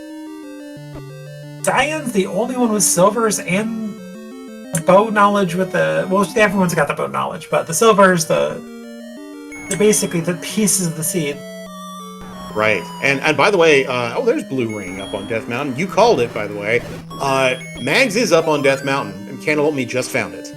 Diane's the only one with silvers and bow knowledge with the... Well, everyone's got the bow knowledge, but the silvers, the basically the pieces of the seed. Right. And by the way, oh, there's Blue Ring up on Death Mountain. You called it, by the way. Mags is up on Death Mountain, and Cantaloupeme just found it.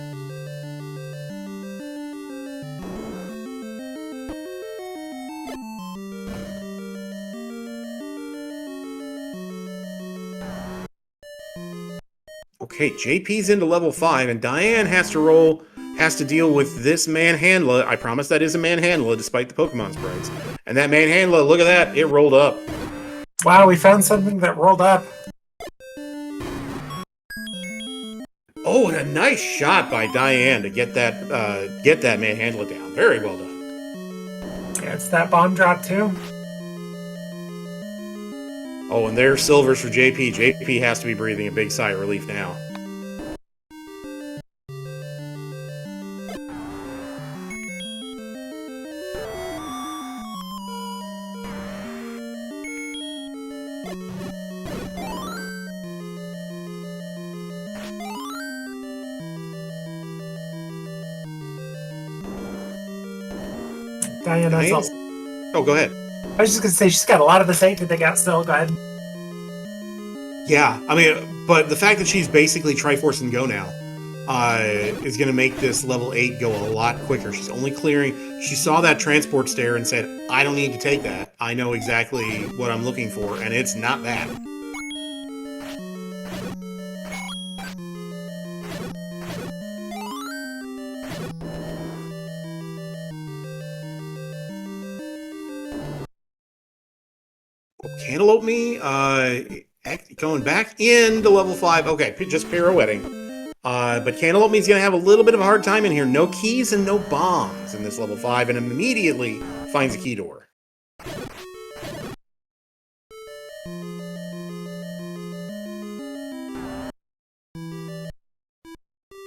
Okay, JP's into level 5, and Diane has to deal with this manhandler. I promise that is a manhandler, despite the Pokemon sprites. And that manhandler, look at that, it rolled up. Wow, we found something that rolled up. Oh, and a nice shot by Diane to get that manhandler down. Very well done. Yeah, it's that bomb drop too. Oh, and there's silvers for JP. JP has to be breathing a big sigh of relief now. Diane has also... Oh, go ahead. I was just going to say, she's got a lot of the safety they got still. Go ahead. Yeah, I mean, but the fact that she's basically Triforce and Go now is going to make this level 8 go a lot quicker. She's only clearing... She saw that transport stair and said, I don't need to take that. I know exactly what I'm looking for, and it's not that. Cantaloupeme, going back into level 5. Okay, just pirouetting. But Cantaloupeme's going to have a little bit of a hard time in here. No keys and no bombs in this level 5, and immediately finds a key door.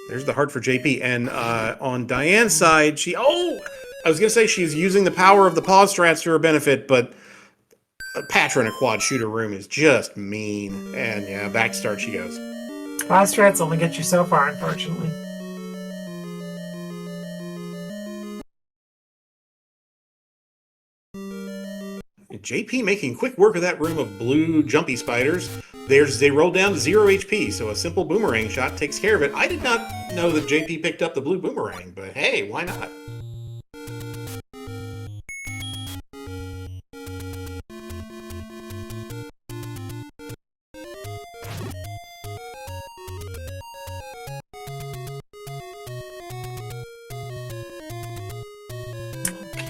There's the heart for JP. And on Diane's side, I was going to say she's using the power of the pause strats to her benefit, but Patra in a quad shooter room is just mean. And yeah, back to start she goes. Pause strats only get you so far, unfortunately. JP making quick work of that room of blue jumpy spiders. They roll down to 0 HP, so a simple boomerang shot takes care of it. I did not know that JP picked up the blue boomerang, but hey, why not?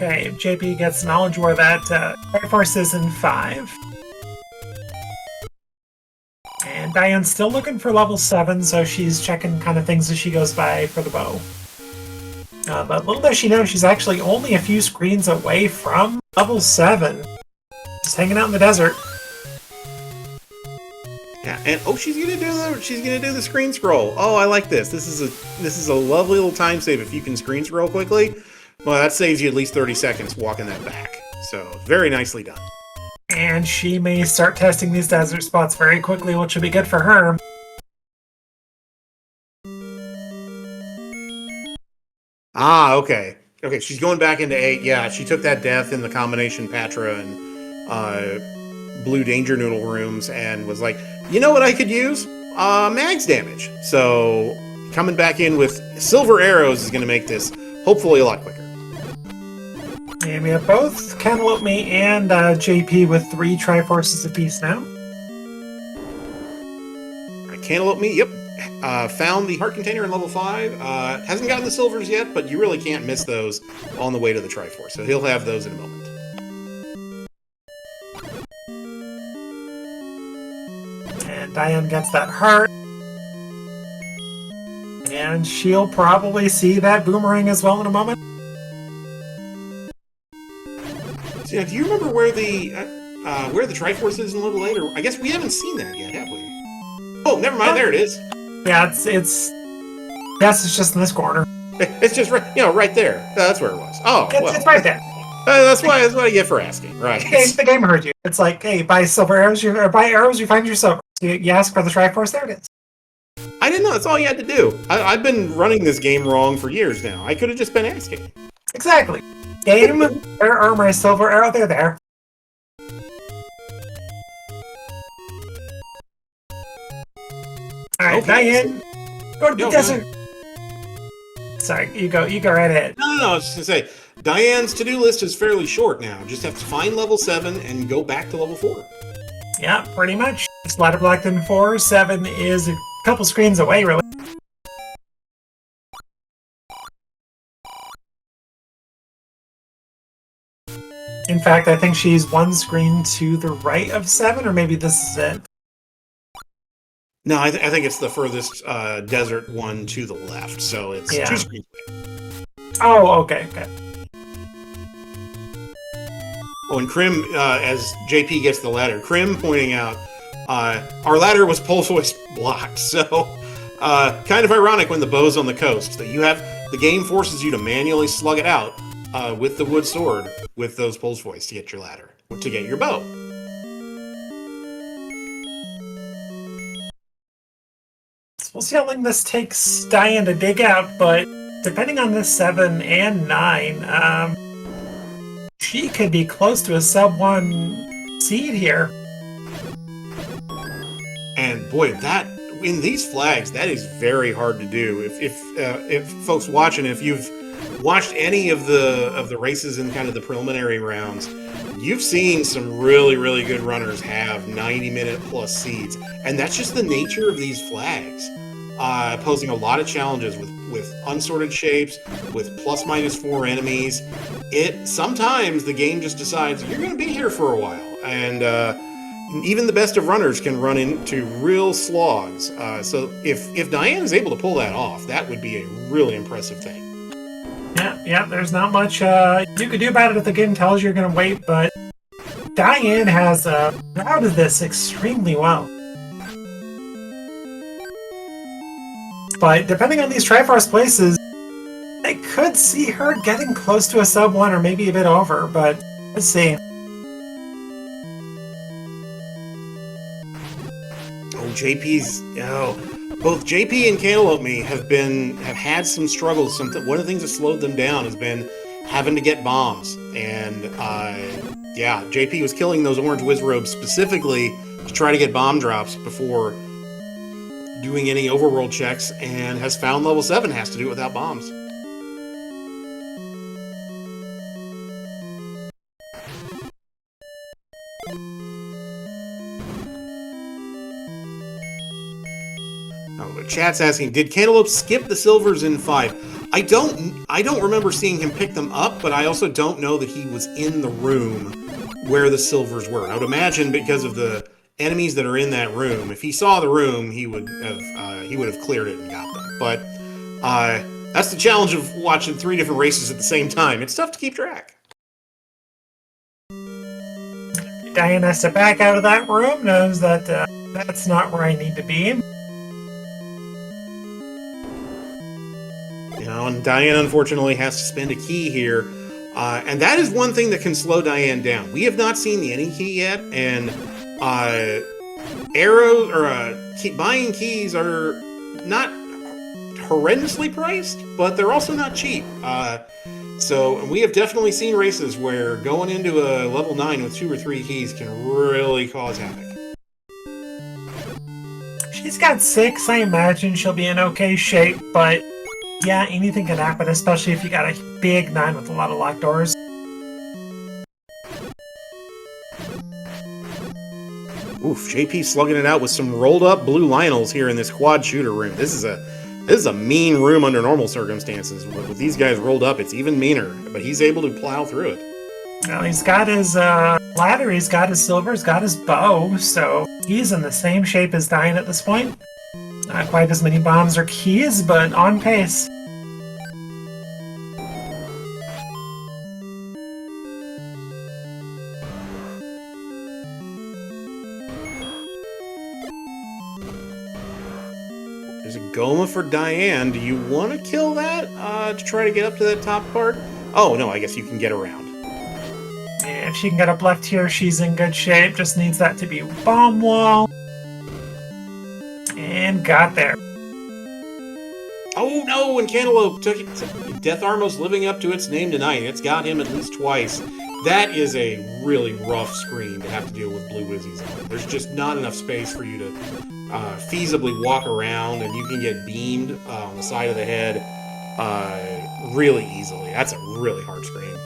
Okay, JP gets knowledge where that Triforce is in 5. And Diane's still looking for level 7, so she's checking kind of things as she goes by for the bow. But little does she know, she's actually only a few screens away from level 7. Just hanging out in the desert. Yeah, and she's gonna do the screen scroll. Oh, I like this. This is a lovely little time save if you can screen scroll quickly. Well, that saves you at least 30 seconds walking that back. So, very nicely done. And she may start testing these desert spots very quickly, which will be good for her. Ah, okay. Okay, she's going back into 8. Yeah, she took that death in the combination Patra and Blue Danger Noodle rooms and was like, you know what I could use? Mags damage. So, coming back in with silver arrows is going to make this hopefully a lot quicker. And we have both Cantaloupeme and JP with 3 Triforces apiece now. Cantaloupeme, yep. Found the heart container in level 5. Hasn't gotten the silvers yet, but you really can't miss those on the way to the Triforce. So he'll have those in a moment. And Diane gets that heart. And she'll probably see that boomerang as well in a moment. remember where the Triforce is in level 8? Or I guess we haven't seen that yet, have we? Oh, never mind. There it is. Yeah, it's just in this corner. It's just right, right there. That's where it was. Oh, well. It's right there. That's what you get for asking, right? The game heard you. It's like, hey, buy silver arrows, or buy arrows, you find your silver. So you ask for the Triforce, there it is. I didn't know. That's all you had to do. I've been running this game wrong for years now. I could have just been asking. Exactly. Game, where are my silver arrow? They're there. Alright, Diane, go to the desert. Sorry, you go right ahead. No, I was just gonna say, Diane's to-do list is fairly short now. Just have to find level 7 and go back to level 4. Yeah, pretty much. It's ladder blocked in 4. 7 is a couple screens away, really. In fact, I think she's one screen to the right of 7, or maybe this is it. No, I think it's the furthest desert one to the left, so it's 2 screens away. Oh, okay. Oh, and Krim, as JP gets the ladder, Krim pointing out, our ladder was pole voice blocked, so kind of ironic when the bow's on the coast. That the game forces you to manually slug it out with the wood sword with those pulse voice to get your ladder, to get your bow. We'll see how long this takes Diane to dig out, but depending on this 7 and 9, she could be close to a sub-1 seed here. And boy, in these flags, that is very hard to do. If folks watching, if you've watched any of the races in kind of the preliminary rounds, you've seen some really, really good runners have 90-minute plus seeds, and that's just the nature of these flags, posing a lot of challenges with unsorted shapes, with +/-4 enemies. Sometimes the game just decides you're going to be here for a while, and even the best of runners can run into real slogs. So if Diane is able to pull that off, that would be a really impressive thing. Yeah, there's not much you could do about it if the game tells you you're going to wait, but Diane has routed this extremely well. But depending on these Triforce places, I could see her getting close to a sub-1 or maybe a bit over, but let's see. Both JP and Cantaloupeme have had some struggles. One of the things that slowed them down has been having to get bombs. And JP was killing those orange whiz robes specifically to try to get bomb drops before doing any overworld checks, and has found level 7 has to do it without bombs. Chat's asking, did Cantaloupe skip the silvers in 5? I don't remember seeing him pick them up, but I also don't know that he was in the room where the silvers were. I would imagine because of the enemies that are in that room, if he saw the room, he would have cleared it and got them. But that's the challenge of watching 3 different races at the same time. It's tough to keep track. Diane has to back out of that room, knows that that's not where I need to be. And Diane unfortunately has to spend a key here, and that is one thing that can slow Diane down. We have not seen the any key yet, and arrows or buying keys are not horrendously priced, but they're also not cheap. So we have definitely seen races where going into a level 9 with 2 or 3 keys can really cause havoc. She's got 6. I imagine she'll be in okay shape, but yeah, anything can happen, especially if you got a big 9 with a lot of locked doors. Oof, JP slugging it out with some rolled up blue Lionels here in this quad shooter room. This is a mean room under normal circumstances. With these guys rolled up, it's even meaner, but he's able to plow through it. Well, he's got his ladder, he's got his silver, he's got his bow, so he's in the same shape as Diane at this point. Not quite as many bombs or keys, but on pace. Goma for Diane. Do you want to kill that to try to get up to that top part? Oh, no, I guess you can get around. If she can get up left here, she's in good shape. Just needs that to be bomb wall. And got there. Oh, no, and Cantaloupe took it. Death Armo's living up to its name tonight. It's got him at least twice. That is a really rough screen to have to deal with Blue Wizzies on. There's just not enough space for you to feasibly walk around, and you can get beamed on the side of the head really easily. That's a really hard screen.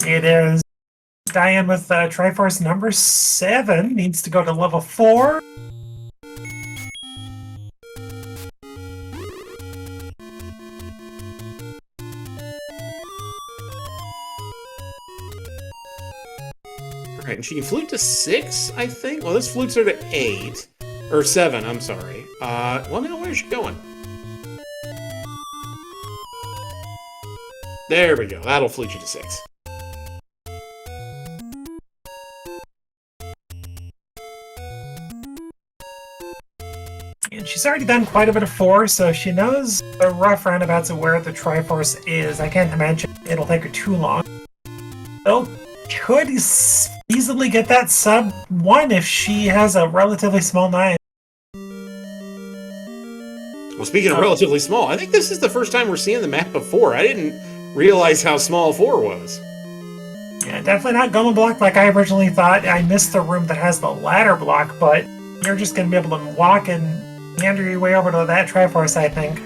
It is. Diane with Triforce number 7 needs to go to level 4. Alright, and she can flute to 6, I think? Well, this flutes her to 8. Or 7, I'm sorry. Well, now where's she going? There we go. That'll flute you to 6. And she's already done quite a bit of 4, so she knows the rough roundabouts of where the Triforce is. I can't imagine it'll take her too long. Though, could easily get that sub 1 if she has a relatively small 9. Well, speaking of relatively small, I think this is the first time we're seeing the map of 4. I didn't realize how small 4 was. Yeah, definitely not Goma block like I originally thought. I missed the room that has the ladder block, but you're just going to be able to walk and meander your way over to that Triforce, I think.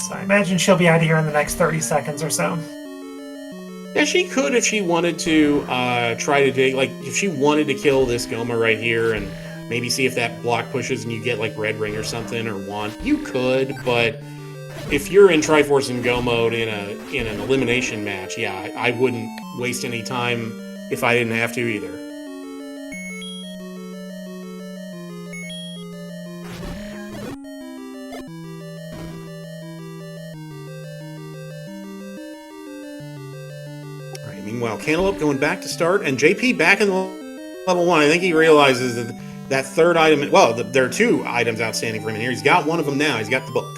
So I imagine she'll be out of here in the next 30 seconds or so. Yeah, she could if she wanted to try to dig, like, if she wanted to kill this Goma right here and maybe see if that block pushes and you get, like, Red Ring or something, or Wand. You could, but if you're in Triforce and Go mode in an elimination match, yeah, I wouldn't waste any time if I didn't have to either. Meanwhile, Cantaloupe going back to start, and JP back in level 1. I think he realizes that third item, well, there are 2 items outstanding for him in here. He's got one of them now. He's got the book.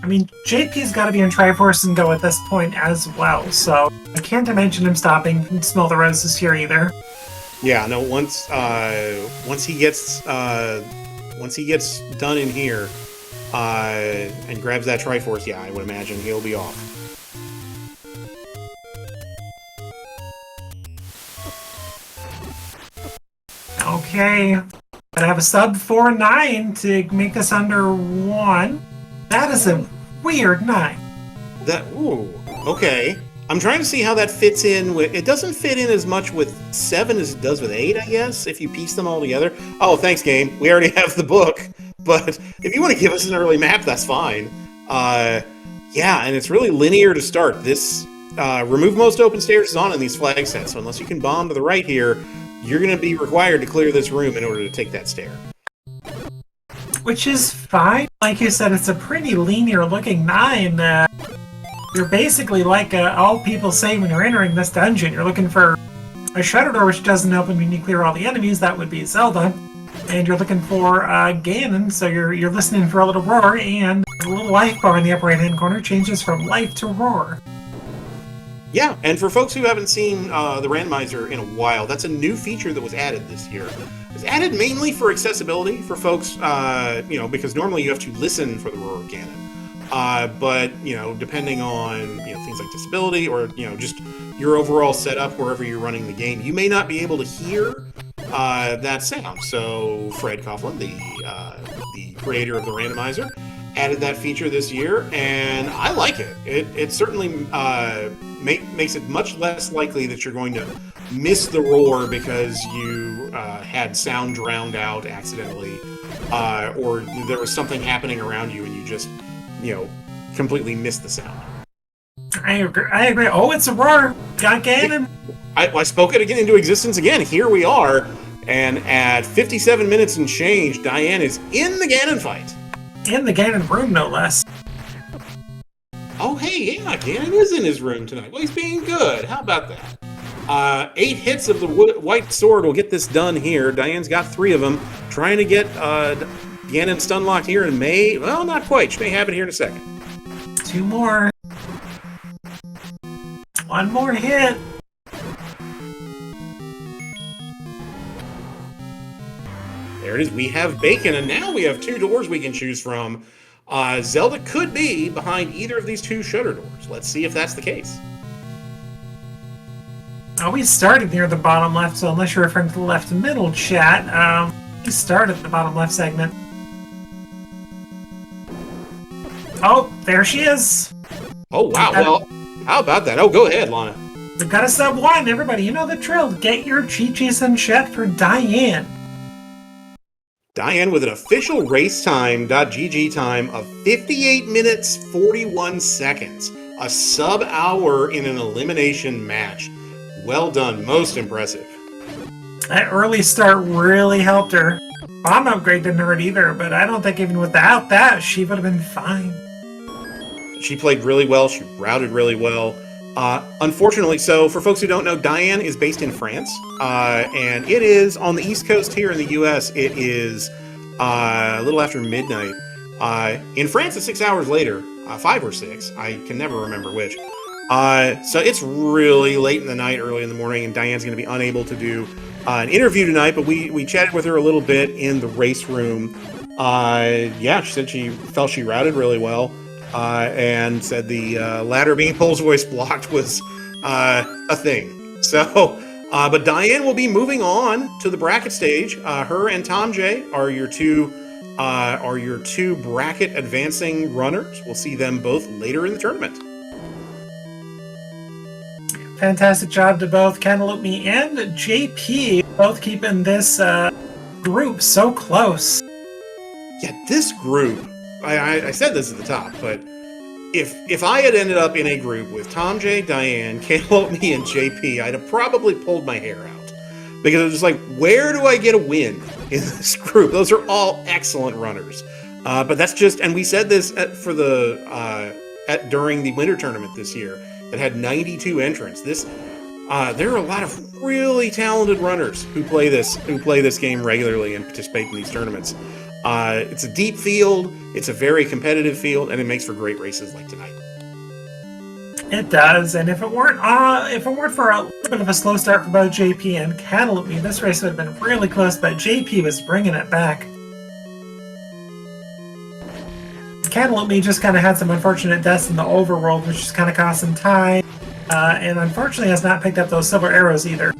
I mean, JP's got to be in Triforce and Go at this point as well, so I can't imagine him stopping and smell the roses here either. Yeah, no. Once he gets done in here, and grabs that Triforce, yeah, I would imagine he'll be off. Okay, gotta have a sub 4-9 to make this under 1. That is a weird 9. Ooh, okay. I'm trying to see how that fits in with... It doesn't fit in as much with 7 as it does with 8, I guess, if you piece them all together. Oh, thanks, game. We already have the book. But if you want to give us an early map, that's fine. Yeah, and it's really linear to start. This remove most open stairs is on in these flag sets, so unless you can bomb to the right here, you're going to be required to clear this room in order to take that stair. Which is fine. Like you said, it's a pretty linear-looking 9. You're basically like all people say when you're entering this dungeon. You're looking for a shutter door, which doesn't open when you clear all the enemies. That would be Zelda. And you're looking for Ganon, so you're listening for a little roar, and the little life bar in the upper right-hand corner changes from life to roar. Yeah, and for folks who haven't seen the Randomizer in a while, that's a new feature that was added this year. It's added mainly for accessibility for folks, because normally you have to listen for the roar of Ganon. But, depending on, things like disability or, just your overall setup wherever you're running the game, you may not be able to hear that sound. So Fred Coughlin, the creator of the Randomizer, added that feature this year, and I like it. It certainly makes it much less likely that you're going to miss the roar because you had sound drowned out accidentally, or there was something happening around you and you just, completely missed the sound. I agree. Oh, it's a roar. Got Ganon. I spoke it again into existence again. Here we are. And at 57 minutes and change, Diane is in the Ganon fight. In the Ganon room, no less. Oh, hey, yeah, Ganon is in his room tonight. Well, he's being good. How about that? 8 hits of the white sword will get this done here. Diane's got 3 of them. Trying to get Diane stun locked here in May. Well, not quite. She may have it here in a second. 2 more. 1 more hit. There it is. We have bacon, and now we have 2 doors we can choose from. Zelda could be behind either of these 2 shutter doors. Let's see if that's the case. Oh, we started near the bottom left, so unless you're referring to the left middle chat, we started at the bottom left segment. Oh, there she is. Oh, wow. Well, how about that? Oh, go ahead, Lana. We've got a sub 1, everybody. You know the drill. Get your GGs in chat for Diane. Diane with an official race time.gg time of 58 minutes 41 seconds. A sub-hour in an elimination match. Well done. Most impressive. That early start really helped her. Bomb upgrade didn't hurt either, but I don't think even without that, she would have been fine. She played really well. She routed really well. Unfortunately, so for folks who don't know, Diane is based in France, and it is on the East Coast here in the U.S. It is a little after midnight. In France, it's 6 hours later, 5 or 6. I can never remember which. So it's really late in the night, early in the morning, and Diane's going to be unable to do an interview tonight, but we chatted with her a little bit in the race room. Yeah, she said she felt she routed really well. And said the ladder being Pole's voice blocked was a thing. So, but Diane will be moving on to the bracket stage. Her and Tom J are your two bracket advancing runners. We'll see them both later in the tournament. Fantastic job to both cantaloupeme and JP, both keeping this group so close. Yeah, this group. I said this at the top, but if I had ended up in a group with Tom J, Diane, cantaloupeme, and JP, I'd have probably pulled my hair out. Because it was just like, where do I get a win in this group? Those are all excellent runners. But that's just, and we said this during the winter tournament this year that had 92 entrants. There are a lot of really talented runners who play this game regularly and participate in these tournaments. It's a deep field, it's a very competitive field, and it makes for great races like tonight. It does, and if it weren't for a little bit of a slow start for both JP and cantaloupeme, this race would have been really close, but JP was bringing it back. Cantaloupeme just kind of had some unfortunate deaths in the overworld, which just kind of cost some time, and unfortunately has not picked up those silver arrows either.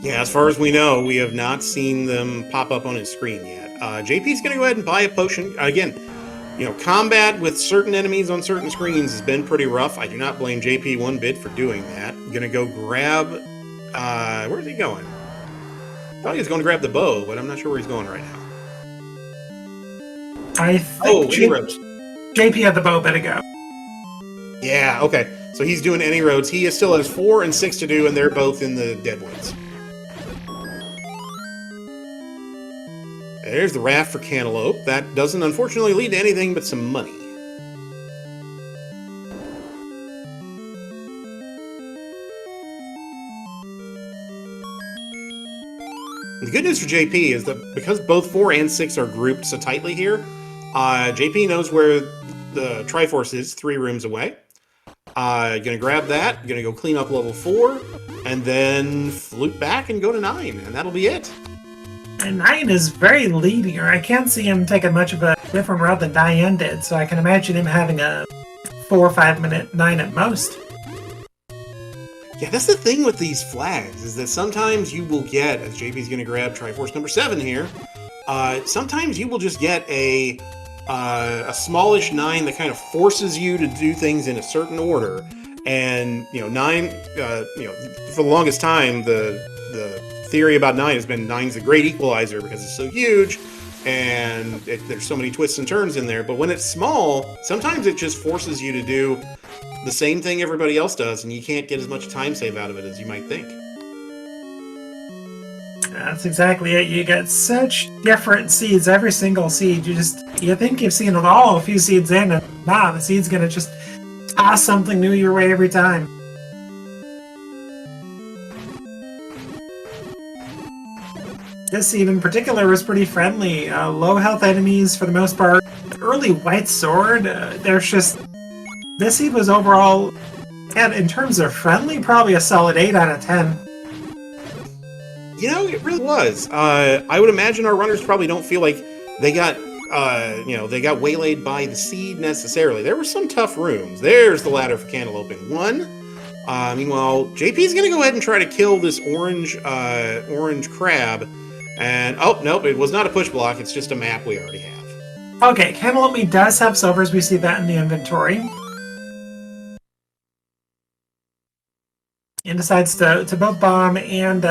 Yeah, as far as we know, we have not seen them pop up on his screen yet. JP's going to go ahead and buy a potion. Again, combat with certain enemies on certain screens has been pretty rough. I do not blame JP one bit for doing that. I'm going to go grab... where's he going? I thought he was going to grab the bow, but I'm not sure where he's going right now. I think JP had the bow a bit ago. Yeah, okay. So he's doing any roads. He still has 4 and 6 to do, and they're both in the Deadwoods. There's the raft for Cantaloupe. That doesn't unfortunately lead to anything but some money. The good news for JP is that because both 4 and 6 are grouped so tightly here, JP knows where the Triforce is 3 rooms away. Gonna grab that, gonna go clean up level 4, and then flute back and go to 9, and that'll be it. And 9 is very leading, or I can't see him taking much of a different route than Diane did, so I can imagine him having a 4 or 5 minute 9 at most. Yeah, that's the thing with these flags, is that sometimes you will get, as JP's going to grab Triforce number 7 here, sometimes you will just get a smallish 9 that kind of forces you to do things in a certain order. And, 9, for the longest time, the theory about 9 has been 9's a great equalizer because it's so huge and there's so many twists and turns in there. But when it's small, sometimes it just forces you to do the same thing everybody else does, and you can't get as much time save out of it as you might think. That's exactly it. You get such different seeds. Every single seed, you think you've seen it all a few seeds in, and the seed's gonna just toss something new your way every time. This scene in particular was pretty friendly. Low health enemies for the most part. Early white sword, there's just... This scene was overall, and in terms of friendly, probably a solid 8 out of 10. You know, it really was. I would imagine our runners probably don't feel like they got, they got waylaid by the seed necessarily. There were some tough rooms. There's the ladder for cantaloupeme 1. Meanwhile, JP's going to go ahead and try to kill this orange crab. And, oh, nope, it was not a push block. It's just a map we already have. Okay, cantaloupeme does have silvers. We see that in the inventory. And decides to both bomb and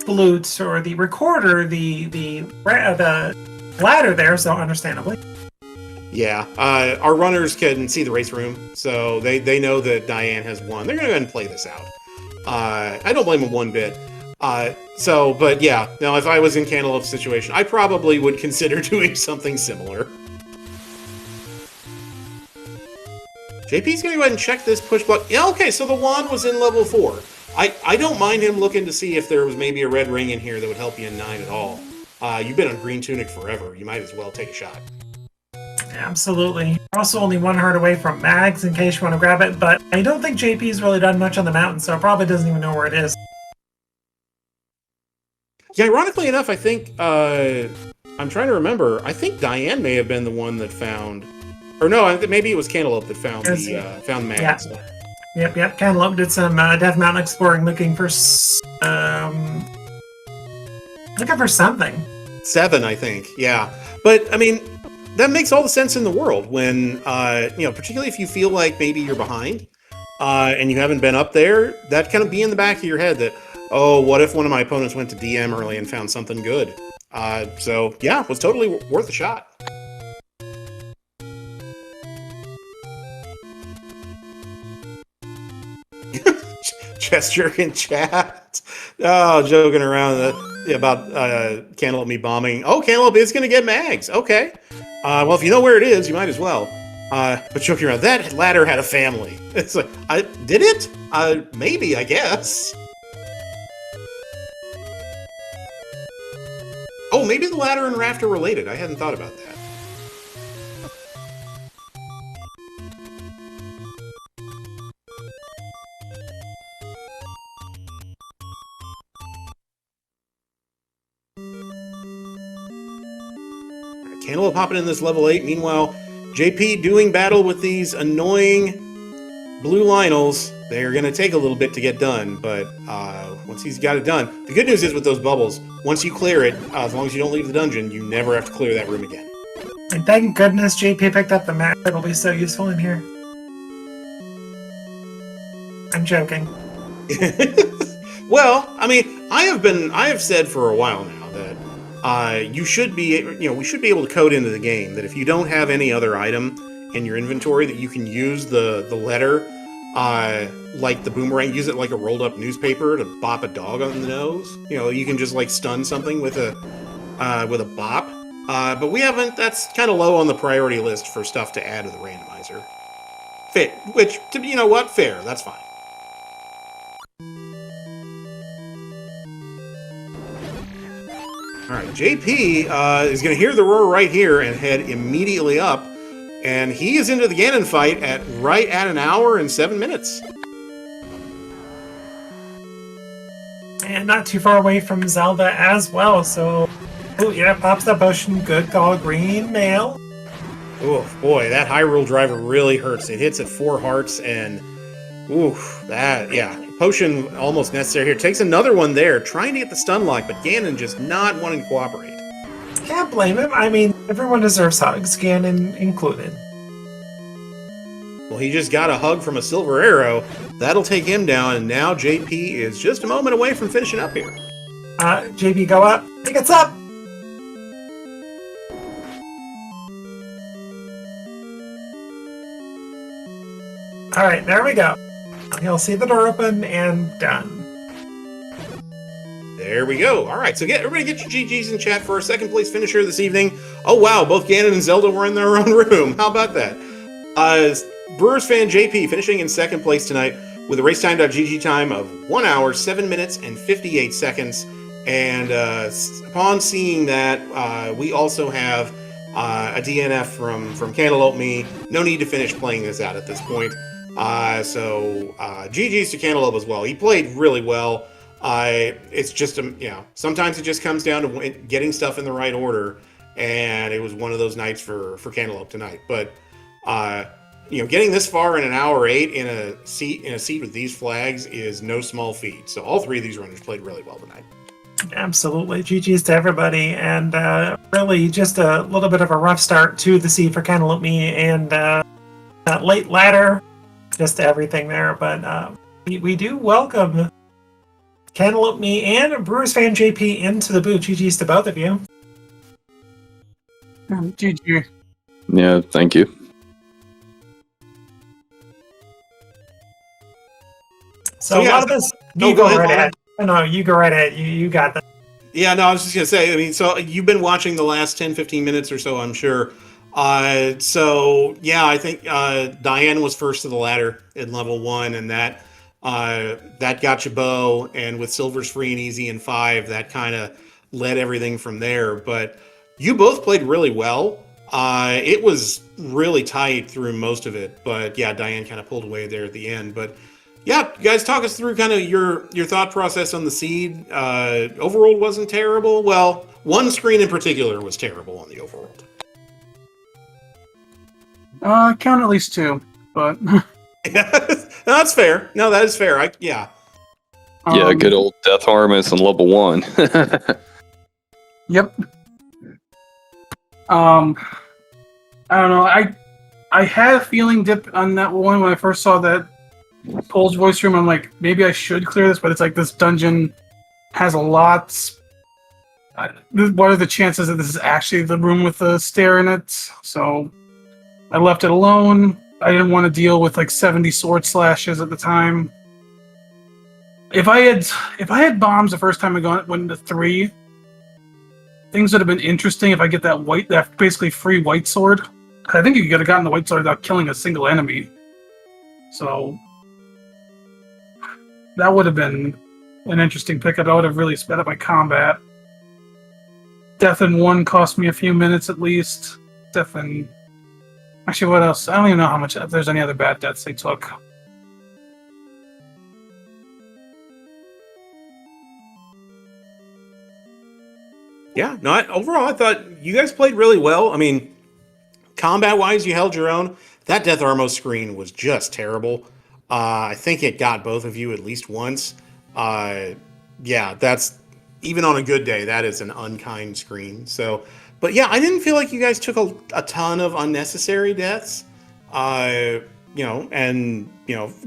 flute, or the recorder, the ladder there, so understandably. Yeah, our runners can see the race room, so they know that Diane has won. They're going to go ahead and play this out. I don't blame them one bit. But yeah, now if I was in Cantaloupe's situation, I probably would consider doing something similar. JP's going to go ahead and check this push block. Yeah, okay, so the wand was in level 4. I don't mind him looking to see if there was maybe a red ring in here that would help you in 9 at all. You've been on Green Tunic forever. You might as well take a shot. Absolutely. You're also only 1 heart away from mags in case you want to grab it, but I don't think JP's really done much on the mountain, so probably doesn't even know where it is. Yeah, ironically enough, I think, I'm trying to remember, I think Diane may have been the one that found, or no, maybe it was Cantaloupe that found found mags. Yeah. Yep. Cantaloupe did some Death Mountain exploring, looking for something. 7, I think. Yeah, but I mean, that makes all the sense in the world when, particularly if you feel like maybe you're behind, and you haven't been up there. That kind of be in the back of your head that, oh, what if one of my opponents went to DM early and found something good? So yeah, it was totally worth a shot. Chest jerking chat. Oh, joking around about Cantaloupe bombing. Oh, Cantaloupe is going to get mags. Okay. Well, if you know where it is, you might as well. But joking around, that ladder had a family. It's like, did it? Maybe, I guess. Oh, maybe the ladder and raft are related. I hadn't thought about that. Cantaloupe hopping in this level 8. Meanwhile, JP doing battle with these annoying blue Lionels. They're going to take a little bit to get done, but once he's got it done... The good news is with those bubbles, once you clear it, as long as you don't leave the dungeon, you never have to clear that room again. And thank goodness JP picked up the map. It'll be so useful in here. I'm joking. Well, I mean, I have said for a while now that we should be able to code into the game that if you don't have any other item in your inventory that you can use the letter, like the boomerang, use it like a rolled up newspaper to bop a dog on the nose. You can just like stun something with a bop. But we haven't. That's kind of low on the priority list for stuff to add to the randomizer. Fair. That's fine. All right, JP is going to hear the roar right here and head immediately up, and he is into the Ganon fight right at an hour and 7 minutes. And not too far away from Zelda as well, so... Oh, yeah, pops that potion. Good call, green mail. Oh, boy, that Hyrule driver really hurts. It hits at 4 hearts, and... Potion almost necessary here. Takes another one there, trying to get the stun lock, but Ganon just not wanting to cooperate. Can't blame him. I mean, everyone deserves hugs, Ganon included. Well, he just got a hug from a silver arrow. That'll take him down, and now JP is just a moment away from finishing up here. JP, go up. He gets up! Alright, there we go. He'll see the door open, and done. There we go. All right, so everybody get your GGs in chat for our second place finisher this evening. Oh, wow, both Ganon and Zelda were in their own room. How about that? BrewersFanJP finishing in second place tonight with a racetime.gg time of 1 hour, 7 minutes, and 58 seconds. And upon seeing that, we also have a DNF from cantaloupeme. No need to finish playing this out at this point. So GG's to Cantaloupe as well. He played really well. It's just sometimes it just comes down to getting stuff in the right order, and it was one of those nights for Cantaloupe tonight. But getting this far in an hour 8 in a seat with these flags is no small feat. So all three of these runners played really well tonight. Absolutely. GG's to everybody. And really just a little bit of a rough start to the seed for cantaloupeme and that late ladder, just everything there. But we do welcome cantaloupeme and BrewersFanJP into the booth. GG's to both of you. GG. Yeah, thank you. So a lot of this, you go right ahead. No, you go right ahead. You got that. Yeah, no, I was just going to say, I mean, so you've been watching the last 10, 15 minutes or so, I'm sure. So, yeah, I think Diane was first to the ladder in level 1, and that got you Bo, and with Silver's free and easy in 5, that kind of led everything from there. But you both played really well. It was really tight through most of it, but yeah, Diane kind of pulled away there at the end. But yeah, you guys, talk us through kind of your thought process on the seed. Overworld wasn't terrible. Well, one screen in particular was terrible on the Overworld. Count at least 2, but That's fair. No, that is fair. Yeah, good old Death Harness on level 1. Yep. I don't know. I had a feeling dip on that one when I first saw that Pole's voice room. I'm like, maybe I should clear this, but it's like this dungeon has a lot. What are the chances that this is actually the room with the stair in it? So I left it alone. I didn't want to deal with like 70 sword slashes at the time. If I had bombs the first time I went into 3, things would have been interesting if I get that basically free white sword. I think you could have gotten the white sword without killing a single enemy. So that would have been an interesting pickup. I would have really sped up my combat. Death in 1 cost me a few minutes at least. Death in... Actually, what else? I don't even know how much... If there's any other bad deaths they took. Yeah, no. Overall, I thought you guys played really well. I mean, combat-wise, you held your own. That Death Armo screen was just terrible. I think it got both of you at least once. Yeah, that's even on a good day. That is an unkind screen. So, but yeah, I didn't feel like you guys took a ton of unnecessary deaths.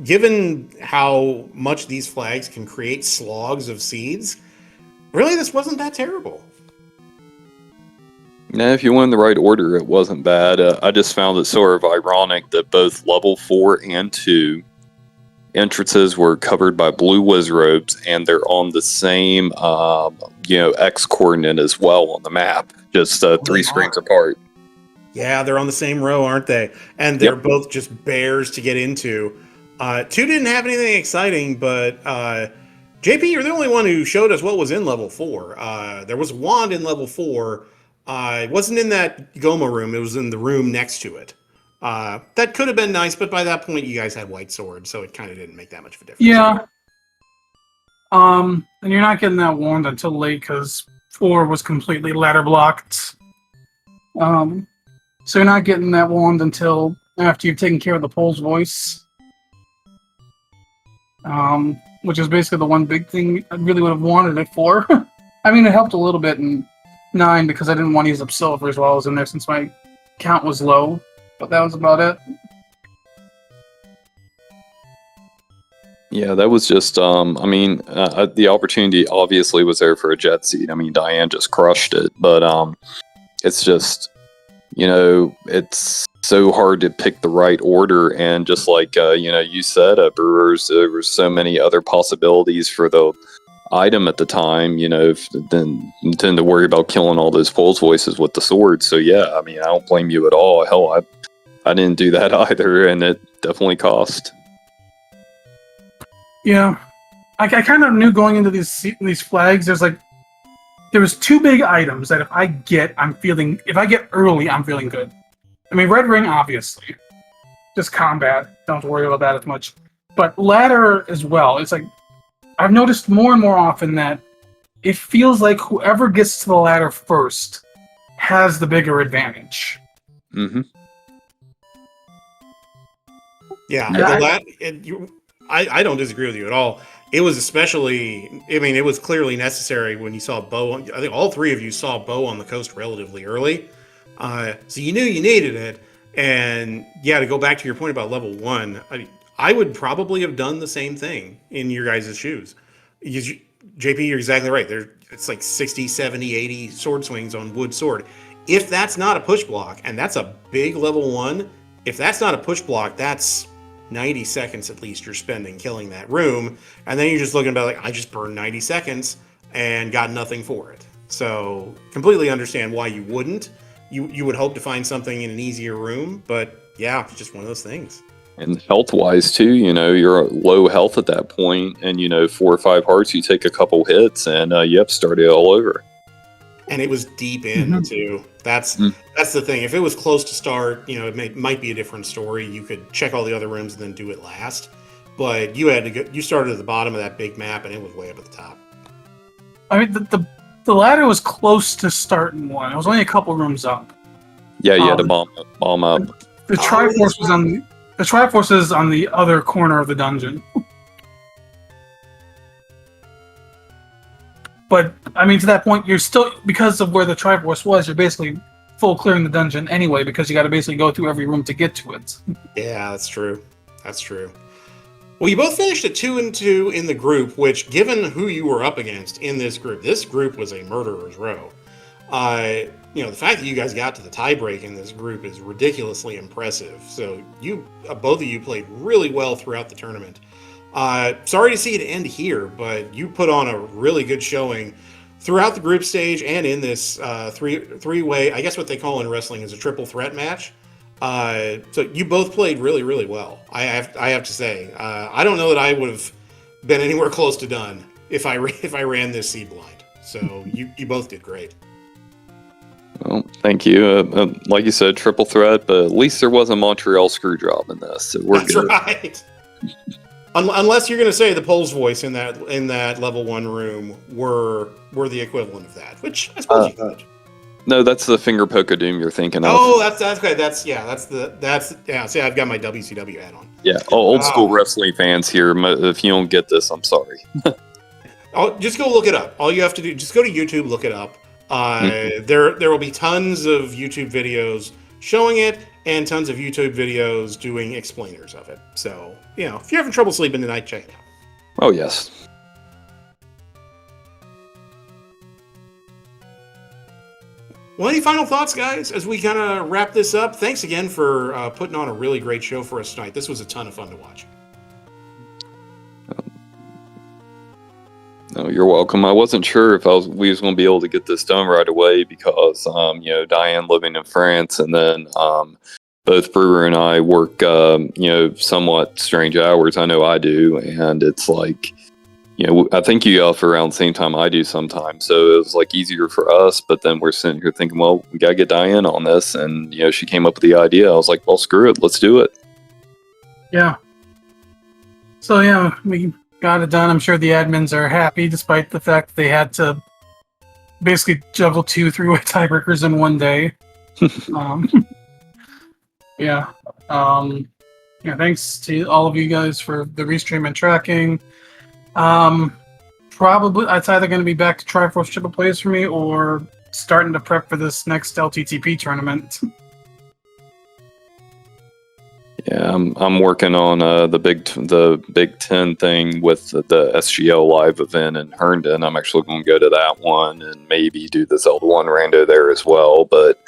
Given how much these flags can create slogs of seeds, really, this wasn't that terrible. Now, if you went in the right order, it wasn't bad. I just found it sort of ironic that both level 4 and 2 entrances were covered by blue whiz robes, and they're on the same, X coordinate as well on the map, just 3 screens apart. Yeah, they're on the same row, aren't they? And they're both just bears to get into. 2 didn't have anything exciting, but JP, you're the only one who showed us what was in level 4. There was a wand in level 4. It wasn't in that Goma room. It was in the room next to it. That could have been nice, but by that point, you guys had white swords, so it kind of didn't make that much of a difference. Yeah. And you're not getting that wand until late, because 4 was completely ladder blocked. So you're not getting that wand until after you've taken care of the Pole's voice. Which is basically the one big thing I really would have wanted it for. I mean, it helped a little bit in 9 because I didn't want to use up silvers while I was in there since my count was low. But that was about it. Yeah, that was just, the opportunity obviously was there for a jet seat. I mean, Diane just crushed it, but it's just, it's so hard to pick the right order. And just like, you said, Brewers, there were so many other possibilities for the item at the time, than to worry about killing all those Pole's voices with the sword. So yeah, I mean, I don't blame you at all. Hell, I didn't do that either, and it definitely cost. Yeah, I kind of knew going into these flags, there's like there was two big items that if I get early, I'm feeling good. I mean, Red Ring, obviously. Just combat. Don't worry about that as much. But ladder as well. It's like, I've noticed more and more often that it feels like whoever gets to the ladder first has the bigger advantage. Mm-hmm. Yeah, Yeah, I don't disagree with you at all. It was especially, I mean, it was clearly necessary when you saw Bo. I think all three of you saw Bo on the coast relatively early. So you knew you needed it. And yeah, to go back to your point about level 1, I would probably have done the same thing in your guys' shoes. JP, you're exactly right. It's like 60, 70, 80 sword swings on wood sword. If that's not a push block, and that's a big level 1, if that's not a push block, that's 90 seconds at least you're spending killing that room. And then you're just looking about like, I just burned 90 seconds and got nothing for it. So completely understand why you wouldn't. You would hope to find something in an easier room, but yeah, it's just one of those things. And health-wise too, you're low health at that point, and 4 or 5 hearts, you take a couple hits, and yep, start it all over. And it was deep in too. That's the thing. If it was close to start, it might be a different story. You could check all the other rooms and then do it last. But you had to go. You started at the bottom of that big map, and it was way up at the top. I mean, the ladder was close to starting one. It was only a couple rooms up. Yeah, you had to bomb up. The Triforce was on the Triforce is on the other corner of the dungeon. But I mean, to that point, you're still, because of where the Triforce was, you're basically full clearing the dungeon anyway, because you got to basically go through every room to get to it. Yeah, that's true. That's true. Well, you both finished at 2-2 in the group, which, given who you were up against in this group was a murderer's row. The fact that you guys got to the tiebreak in this group is ridiculously impressive. So both of you played really well throughout the tournament. Sorry to see it end here, but you put on a really good showing throughout the group stage and in this three-way, I guess what they call in wrestling is a triple threat match. So you both played really, really well. I have to say, I don't know that I would have been anywhere close to done if I ran this seed blind. So you both did great. Well, thank you. Like you said, triple threat, but at least there wasn't Montreal Screwjob in this. So we're good. Right. Unless you're going to say the Pole's voice in that level 1 room were the equivalent of that, which I suppose you could. No, that's the finger poke of doom you're thinking of. Oh, that's okay. See, I've got my WCW hat on. Yeah, old school wrestling fans here. If you don't get this, I'm sorry. Just go look it up. All you have to do, just go to YouTube, look it up. There will be tons of YouTube videos showing it, and tons of YouTube videos doing explainers of it. So, if you're having trouble sleeping tonight, check it out. Oh, yes. Well, any final thoughts, guys, as we kind of wrap this up? Thanks again for putting on a really great show for us tonight. This was a ton of fun to watch. No, you're welcome. I wasn't sure if we was going to be able to get this done right away because, Diane living in France, and then both Brewer and I work, somewhat strange hours. I know I do, and it's like, I think you get off around the same time I do sometimes, so it was like easier for us. But then we're sitting here thinking, well, we gotta get Diane on this, and she came up with the idea. I was like, well, screw it, let's do it. Yeah. So yeah, we got it done. I'm sure the admins are happy, despite the fact that they had to basically juggle 2 3-way tiebreakers in one day. Yeah. Thanks to all of you guys for the restream and tracking. Probably it's either going to be back to Triforce triple plays for me or starting to prep for this next LTTP tournament. Yeah, I'm working on the Big Ten thing with the SGLIVE event in Herndon. I'm actually going to go to that one and maybe do the Zelda 1 rando there as well. But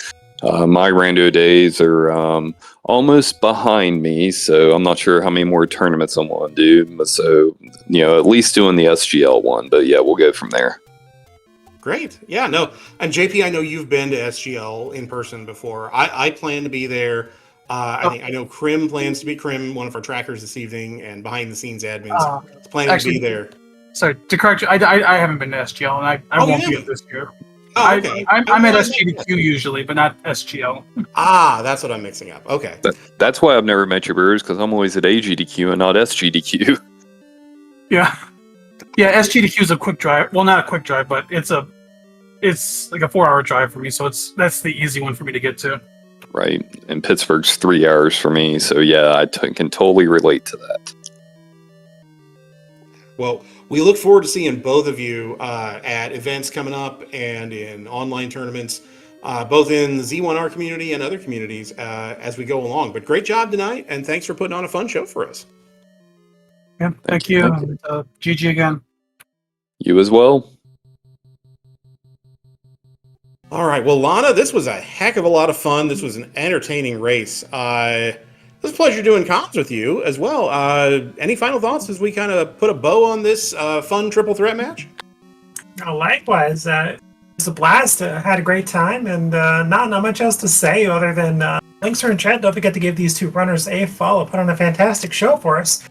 my rando days are almost behind me, so I'm not sure how many more tournaments I'm going to do. So, at least doing the SGL one. But yeah, we'll go from there. Great. Yeah, no. And JP, I know you've been to SGL in person before. I plan to be there. I know Krim plans to be one of our trackers this evening, and behind the scenes admins is planning to be there. Sorry, to correct you, I haven't been to SGL, and I you won't be haven't? at this year. Oh, okay. I'm at SGDQ usually, but not SGL. Ah, that's what I'm mixing up. Okay. That's why I've never met your brewers, because I'm always at AGDQ and not SGDQ. Yeah. Yeah, SGDQ is a quick drive. Well, not a quick drive, but it's like a 4-hour drive for me, so that's the easy one for me to get to. Right, and Pittsburgh's 3 hours for me, so yeah, I can totally relate to that. Well, we look forward to seeing both of you at events coming up and in online tournaments, both in the Z1R community and other communities as we go along. But great job tonight, and thanks for putting on a fun show for us. Yeah, thank you. GG again. You as well. All right. Well, Lana, this was a heck of a lot of fun. This was an entertaining race. It was a pleasure doing comms with you as well. Any final thoughts as we kind of put a bow on this fun triple threat match? Likewise, it was a blast. Had a great time, and not much else to say other than links are in chat. Don't forget to give these two runners a follow. Put on a fantastic show for us.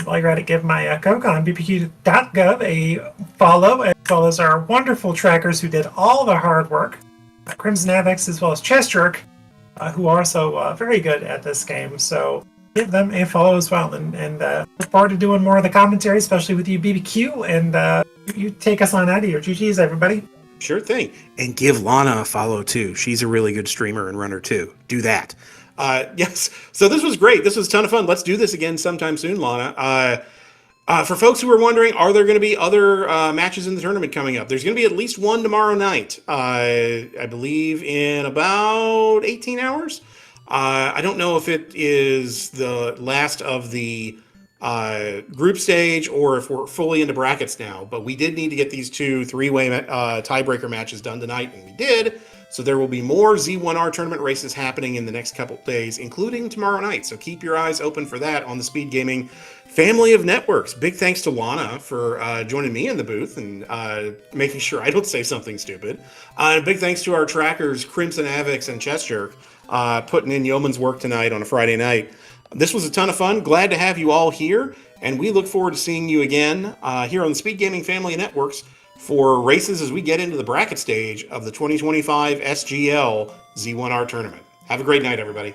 While you're at it, give my coke on bpq.gov a follow, as well as our wonderful trackers who did all the hard work, Crimson Avex as well as Chess Jerk, who are also very good at this game. So give them a follow as well, and look forward to doing more of the commentary, especially with you, BBQ, and you take us on out of here. GG's, everybody. Sure thing. And give Lana a follow too. She's a really good streamer and runner too. Do that. Yes. So this was great. This was a ton of fun. Let's do this again sometime soon, Lana. For folks who are wondering, are there going to be other matches in the tournament coming up? There's going to be at least one tomorrow night. I believe in about 18 hours. I don't know if it is the last of the group stage or if we're fully into brackets now, but we did need to get these two three-way tiebreaker matches done tonight, and we did. So there will be more Z1R tournament races happening in the next couple days, including tomorrow night. So keep your eyes open for that on the Speedgaming family of networks. Big thanks to Lana for joining me in the booth and making sure I don't say something stupid. And big thanks to our trackers, Crimson Avex and Chess Jerk, putting in yeoman's work tonight on a Friday night. This was a ton of fun. Glad to have you all here, and we look forward to seeing you again here on the Speedgaming family of networks for races as we get into the bracket stage of the 2025 SGL Z1R tournament. Have a great night, everybody.